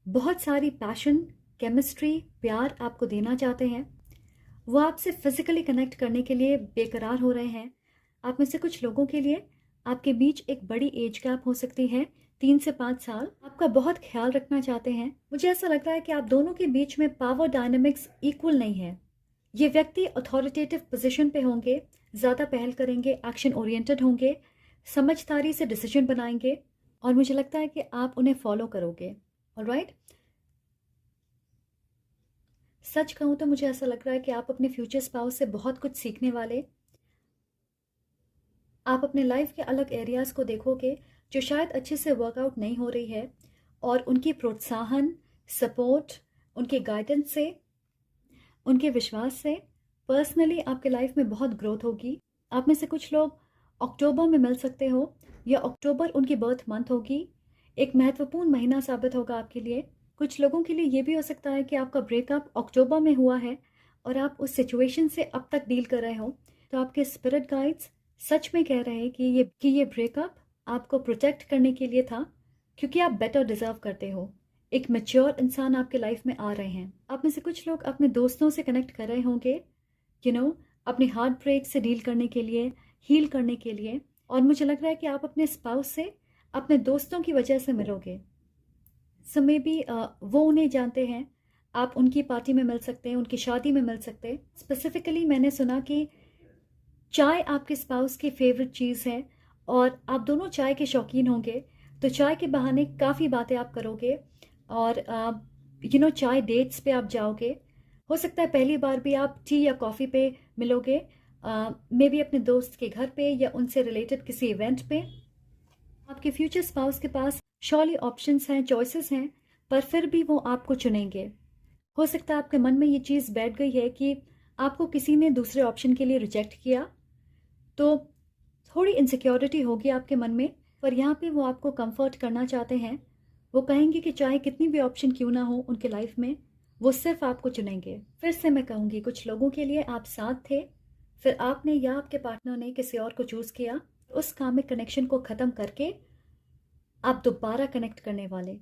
A: बहुत सारी पैशन केमिस्ट्री, प्यार आपको देना चाहते हैं। वो आपसे फिजिकली कनेक्ट करने के लिए बेकरार हो रहे हैं। आप में से कुछ लोगों के लिए आपके बीच एक बड़ी एज गैप हो सकती है, 3 से 5 साल। आपका बहुत ख्याल रखना चाहते हैं। मुझे ऐसा लग रहा है कि आप दोनों के बीच में पावर डायनामिक्स इक्वल नहीं है। ये व्यक्ति अथॉरिटेटिव पोजीशन पे होंगे, ज़्यादा पहल करेंगे, एक्शन ओरिएंटेड होंगे, समझदारी से डिसीजन बनाएंगे और मुझे लगता है कि आप उन्हें फॉलो करोगे। ऑलराइट, सच कहूँ तो मुझे ऐसा लग रहा है कि आप अपने फ्यूचर स्पाउस से बहुत कुछ सीखने वाले। आप अपने लाइफ के अलग एरियाज़ को देखोगे जो शायद अच्छे से वर्कआउट नहीं हो रही है और उनकी प्रोत्साहन, सपोर्ट, उनके गाइडेंस से, उनके विश्वास से पर्सनली आपके लाइफ में बहुत ग्रोथ होगी। आप में से कुछ लोग अक्टूबर में मिल सकते हो या अक्टूबर उनकी बर्थ मंथ होगी। एक महत्वपूर्ण महीना साबित होगा आपके लिए। कुछ लोगों के लिए ये भी हो सकता है कि आपका ब्रेकअप अक्टूबर में हुआ है और आप उस सिचुएशन से अब तक डील कर रहे हो। तो आपके स्पिरिट गाइड्स सच में कह रहे हैं कि ये ब्रेकअप आपको प्रोटेक्ट करने के लिए था, क्योंकि आप बेटर डिजर्व करते हो। एक मैच्योर इंसान आपके लाइफ में आ रहे हैं। आप में से कुछ लोग अपने दोस्तों से कनेक्ट कर रहे होंगे, अपने हार्ट ब्रेक से डील करने के लिए, हील करने के लिए। और मुझे लग रहा है कि आप अपने स्पाउस से अपने दोस्तों की वजह से मिलोगे। सो मे बी वो उन्हें जानते हैं, आप उनकी पार्टी में मिल सकते हैं, उनकी शादी में मिल सकते हैं। स्पेसिफिकली मैंने सुना कि चाय आपके स्पाउस की फेवरेट चीज़ है और आप दोनों चाय के शौकीन होंगे। तो चाय के बहाने काफ़ी बातें आप करोगे और चाय डेट्स पे आप जाओगे। हो सकता है पहली बार भी आप टी या कॉफ़ी पे मिलोगे, मे बी अपने दोस्त के घर पे या उनसे रिलेटेड किसी इवेंट पे। आपके फ्यूचर स्पाउस के पास श्योरली ऑप्शंस हैं, चॉइसेस हैं, पर फिर भी वो आपको चुनेंगे। हो सकता है आपके मन में ये चीज़ बैठ गई है कि आपको किसी ने दूसरे ऑप्शन के लिए रिजेक्ट किया, तो थोड़ी इनसिक्योरिटी होगी आपके मन में। पर यहाँ पे वो आपको कंफर्ट करना चाहते हैं। वो कहेंगे कि चाहे कितनी भी ऑप्शन क्यों ना हो उनके लाइफ में, वो सिर्फ आपको चुनेंगे। फिर से मैं कहूँगी, कुछ लोगों के लिए आप साथ थे, फिर आपने या आपके पार्टनर ने किसी और को चूज़ किया। उस कामिक कनेक्शन को ख़त्म करके आप दोबारा कनेक्ट करने वाले।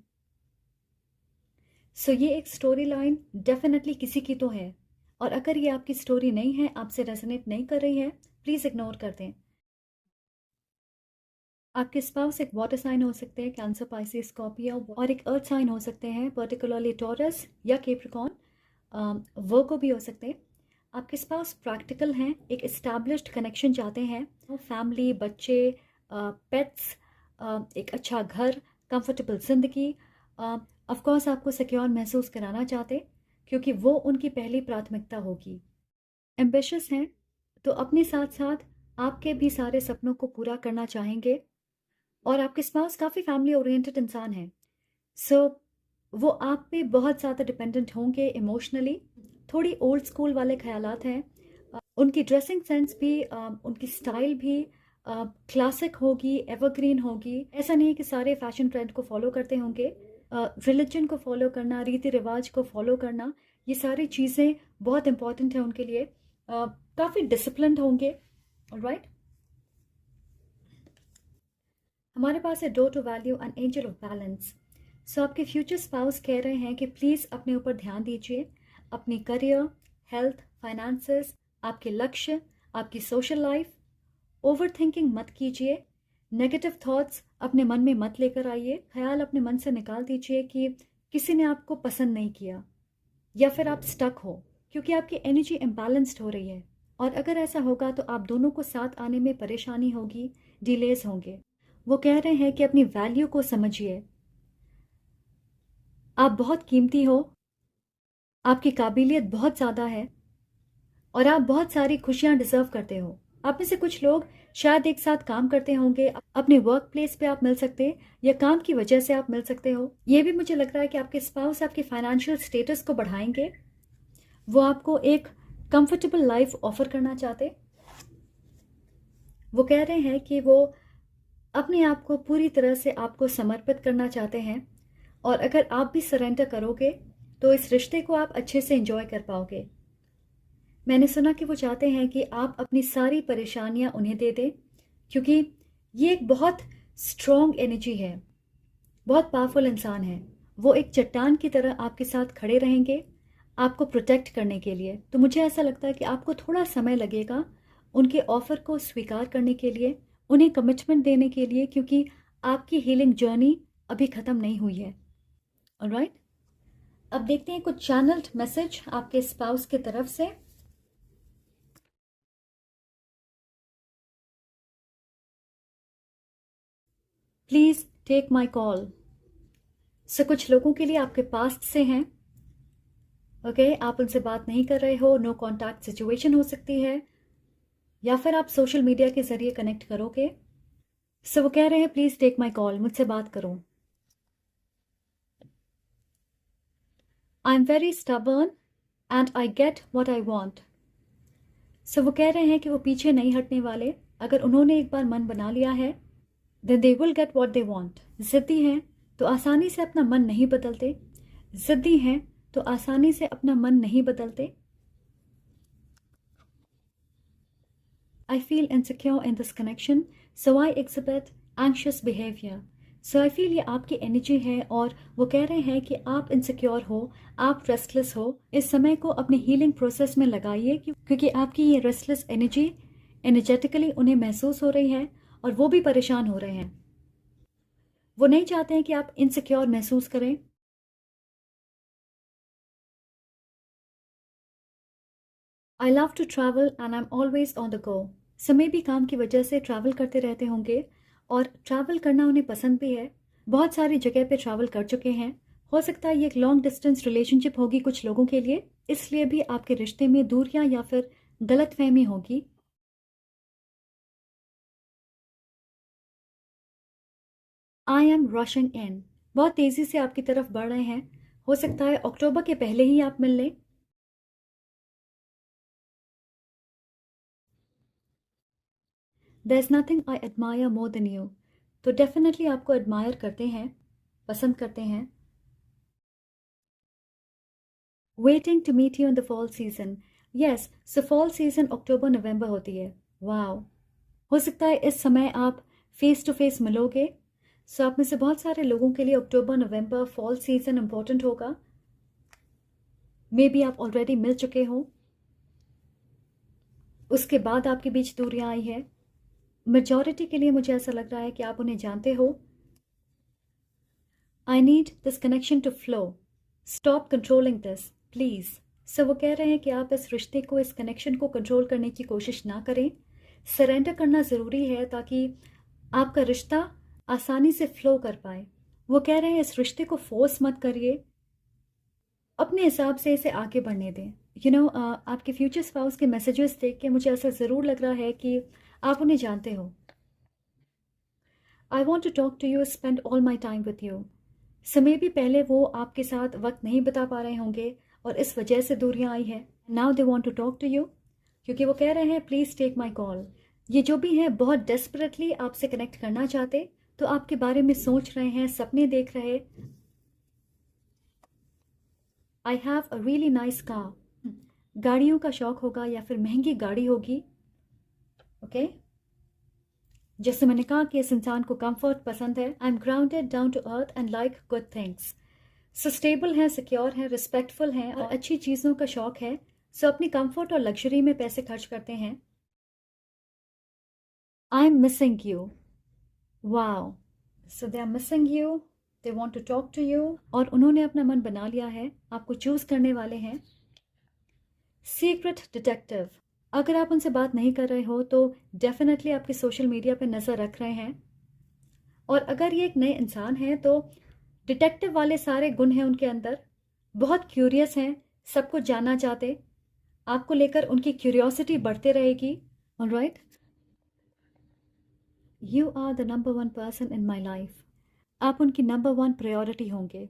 A: सो ये एक स्टोरी लाइन डेफिनेटली किसी की तो है, और अगर ये आपकी स्टोरी नहीं है, आपसे रेजोनेट नहीं कर रही है, प्लीज़ इग्नोर कर दें। आपके स्पाउस एक वाटर साइन हो सकते हैं, कैंसर, पाइसिस, स्कॉर्पियो, और एक अर्थ साइन हो सकते हैं, पर्टिकुलरली टॉरस या कैप्रिकॉर्न, वर्गो भी हो सकते हैं। आपके स्पाउस प्रैक्टिकल हैं, एक इस्टेब्लिश्ड कनेक्शन चाहते हैं, फैमिली, बच्चे, पेट्स, एक अच्छा घर, कंफर्टेबल ज़िंदगी। ऑफकोर्स आपको सिक्योर महसूस कराना चाहते, क्योंकि वो उनकी पहली प्राथमिकता होगी। एम्बिशियस हैं तो अपने साथ साथ आपके भी सारे सपनों को पूरा करना चाहेंगे। और आपके स्पाउस काफ़ी फैमिली ओरिएंटेड इंसान हैं। सो वो आप पे बहुत ज़्यादा डिपेंडेंट होंगे इमोशनली। थोड़ी ओल्ड स्कूल वाले ख्यालात हैं। उनकी ड्रेसिंग सेंस भी, उनकी स्टाइल भी क्लासिक होगी, एवरग्रीन होगी। ऐसा नहीं है कि सारे फैशन ट्रेंड को फॉलो करते होंगे। रिलीजन को फॉलो करना, रीति रिवाज को फॉलो करना, ये सारी चीज़ें बहुत इंपॉर्टेंट है उनके लिए। काफ़ी डिसिप्लिन्ड होंगे। ऑलराइट, हमारे पास है door to value and angel of balance. So आपके फ्यूचर स्पाउस कह रहे हैं कि प्लीज़ अपने ऊपर ध्यान दीजिए, अपनी करियर, हेल्थ, फाइनेंसेस, आपके लक्ष्य, आपकी सोशल लाइफ। ओवर थिंकिंग मत कीजिए, नेगेटिव थॉट्स अपने मन में मत लेकर आइए। ख्याल अपने मन से निकाल दीजिए कि किसी ने आपको पसंद नहीं किया या फिर आप स्टक हो, क्योंकि आपकी एनर्जी इम्बैलेंस्ड हो रही है। और अगर ऐसा होगा तो आप दोनों को साथ आने में परेशानी होगी, डिलेज होंगे। वो कह रहे हैं कि अपनी वैल्यू को समझिए। आप बहुत कीमती हो, आपकी काबिलियत बहुत ज़्यादा है और आप बहुत सारी खुशियाँ डिजर्व करते हो। आप में से कुछ लोग शायद एक साथ काम करते होंगे, अपने वर्क प्लेस पे आप मिल सकते हैं या काम की वजह से आप मिल सकते हो। ये भी मुझे लग रहा है कि आपके स्पाउस आपके फाइनेंशियल स्टेटस को बढ़ाएंगे। वो आपको एक कंफर्टेबल लाइफ ऑफर करना चाहते। वो कह रहे हैं कि वो अपने आप को पूरी तरह से आपको समर्पित करना चाहते हैं, और अगर आप भी सरेंडर करोगे तो इस रिश्ते को आप अच्छे से एंजॉय कर पाओगे। मैंने सुना कि वो चाहते हैं कि आप अपनी सारी परेशानियां उन्हें दे दें, क्योंकि ये एक बहुत स्ट्रॉन्ग एनर्जी है, बहुत पावरफुल इंसान है वो एक चट्टान की तरह आपके साथ खड़े रहेंगे आपको प्रोटेक्ट करने के लिए। तो मुझे ऐसा लगता है कि आपको थोड़ा समय लगेगा उनके ऑफ़र को स्वीकार करने के लिए, उन्हें कमिटमेंट देने के लिए, क्योंकि आपकी हीलिंग जर्नी अभी ख़त्म नहीं हुई है। ऑलराइट, अब देखते हैं कुछ चैनल्ड मैसेज आपके स्पाउस की तरफ से। Please take my call. So कुछ लोगों के लिए आपके पास्ट से हैं। ओके, आप उनसे बात नहीं कर रहे हो, नो कॉन्टैक्ट सिचुएशन हो सकती है, या फिर आप सोशल मीडिया के ज़रिए कनेक्ट करोगे। सो वो कह रहे हैं प्लीज़ टेक माई कॉल, मुझसे बात करो। I am very stubborn and I get what I want. So वो कह रहे हैं कि वो पीछे नहीं हटने वाले। अगर उन्होंने एक बार मन बना लिया है then they will get what they want. ज़िद्दी हैं तो आसानी से अपना मन नहीं बदलते। ज़िद्दी हैं तो आसानी से अपना मन नहीं बदलते। I feel insecure in this connection, so I exhibit anxious behavior. So I feel ये आपकी एनर्जी है और वो कह रहे हैं कि आप इनसिक्योर हो, आप रेस्टलेस हो। इस समय को अपने हीलिंग प्रोसेस में लगाइए, क्योंकि आपकी ये रेस्टलेस एनर्जी एनर्जेटिकली उन्हें महसूस हो रही है और वो भी परेशान हो रहे हैं। वो नहीं चाहते हैं कि आप इनसिक्योर महसूस करें। I love to travel and I am always on the go. समय भी काम की वजह से ट्रैवल करते रहते होंगे और ट्रैवल करना उन्हें पसंद भी है। बहुत सारी जगह पे ट्रैवल कर चुके हैं। हो सकता है ये एक लॉन्ग डिस्टेंस रिलेशनशिप होगी कुछ लोगों के लिए, इसलिए भी आपके रिश्ते में दूरियां या फिर गलतफहमी होगी। आई एम रशिंग इन, बहुत तेज़ी से आपकी तरफ बढ़ रहे हैं। हो सकता है अक्टूबर के पहले ही आप मिल लें। There is nothing I admire more than you. तो डेफिनेटली आपको एडमायर करते हैं, पसंद करते हैं। Waiting to meet you in the fall season. Yes, so fall season October November होती है। वाओ, हो सकता है इस समय आप फेस टू फेस मिलोगे। सो आप में से बहुत सारे लोगों के लिए अक्टूबर नवंबर फॉल सीजन इंपॉर्टेंट होगा। मे बी आप ऑलरेडी मिल चुके हो, उसके बाद आपके बीच दूरियां आई है। मेजॉरिटी के लिए मुझे ऐसा लग रहा है कि आप उन्हें जानते हो। I need this connection to flow, stop controlling this please. So वो कह रहे हैं कि आप इस रिश्ते को, इस कनेक्शन को कंट्रोल करने की कोशिश ना करें। सरेंडर करना ज़रूरी है ताकि आपका रिश्ता आसानी से फ्लो कर पाए। वो कह रहे हैं इस रिश्ते को फोर्स मत करिए, अपने हिसाब से इसे आगे बढ़ने दें। आपके फ्यूचर स्पाउस के मैसेजेस देख के मुझे ऐसा ज़रूर लग रहा है कि आप उन्हें जानते हो। I want to talk to you, spend all my time with you. समय भी पहले वो आपके साथ वक्त नहीं बिता पा रहे होंगे और इस वजह से दूरियां आई हैं। Now they want to talk to you, क्योंकि वो कह रहे हैं प्लीज़ टेक माई कॉल। ये जो भी हैं बहुत डेस्परेटली आपसे कनेक्ट करना चाहते, तो आपके बारे में सोच रहे हैं, सपने देख रहे। आई have a really nice car. गाड़ियों का शौक होगा या फिर महंगी गाड़ी होगी। ओके, जैसे मैंने कहा कि इस इंसान को कंफर्ट पसंद है। I am grounded down to earth and like good things. So stable हैं, सिक्योर हैं, रिस्पेक्टफुल हैं और अच्छी चीज़ों का शौक है। सो अपनी कंफर्ट और लग्जरी में पैसे खर्च करते हैं। I am missing you. Wow, so they are missing you, they want to talk to you और उन्होंने अपना मन बना लिया है, आपको चूज़ करने वाले हैं। सीक्रेट डिटेक्टिव, अगर आप उनसे बात नहीं कर रहे हो तो डेफिनेटली आपके सोशल मीडिया पे नज़र रख रहे हैं। और अगर ये एक नए इंसान हैं तो डिटेक्टिव वाले सारे गुण हैं उनके अंदर। बहुत क्यूरियस हैं, सब कुछ जानना चाहते, आपको लेकर उनकी क्यूरियोसिटी बढ़ते रहेगी। Alright, you are the number one person in my life. आप उनकी नंबर वन प्रायोरिटी होंगे।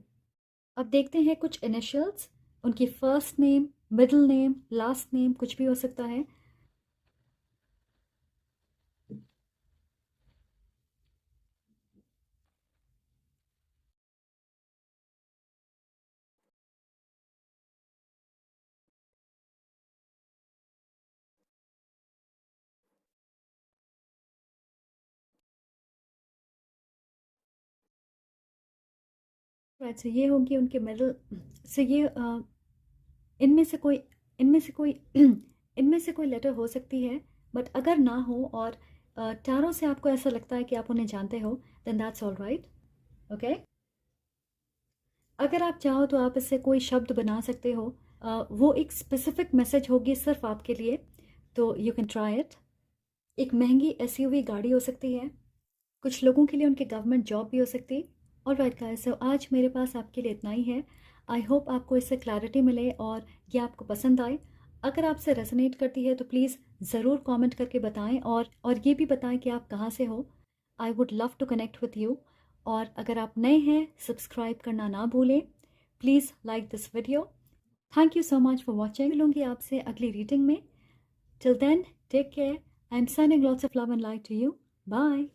A: अब देखते हैं कुछ इनिशियल्स, उनकी first name, middle name, last name, कुछ भी हो सकता है। राइट, सो ये होंगी उनके मिडल। से ये इनमें से कोई इनमें से कोई इनमें से कोई लेटर हो सकती है, बट अगर ना हो और टैरो से आपको ऐसा लगता है कि आप उन्हें जानते हो, then that's all right. Okay, अगर आप चाहो तो आप इससे कोई शब्द बना सकते हो। वो एक स्पेसिफिक मैसेज होगी सिर्फ आपके लिए, तो यू कैन ट्राई इट। एक महंगी एसयूवी गाड़ी हो सकती है, कुछ लोगों के लिए उनकी गवर्नमेंट जॉब भी हो सकती है। और राइट गाइस, सो आज मेरे पास आपके लिए इतना ही है। आई होप आपको इससे क्लैरिटी मिले और ये आपको पसंद आए। अगर आपसे रेजोनेट करती है तो प्लीज़ ज़रूर कमेंट करके बताएं, और ये भी बताएं कि आप कहाँ से हो। I would love to connect with you. और अगर आप नए हैं, सब्सक्राइब करना ना भूलें। Please like this video. Thank you so much for watching. मिलूंगी आपसे अगली रीडिंग में। Till then, take care. I am sending lots of love and light to you. Bye.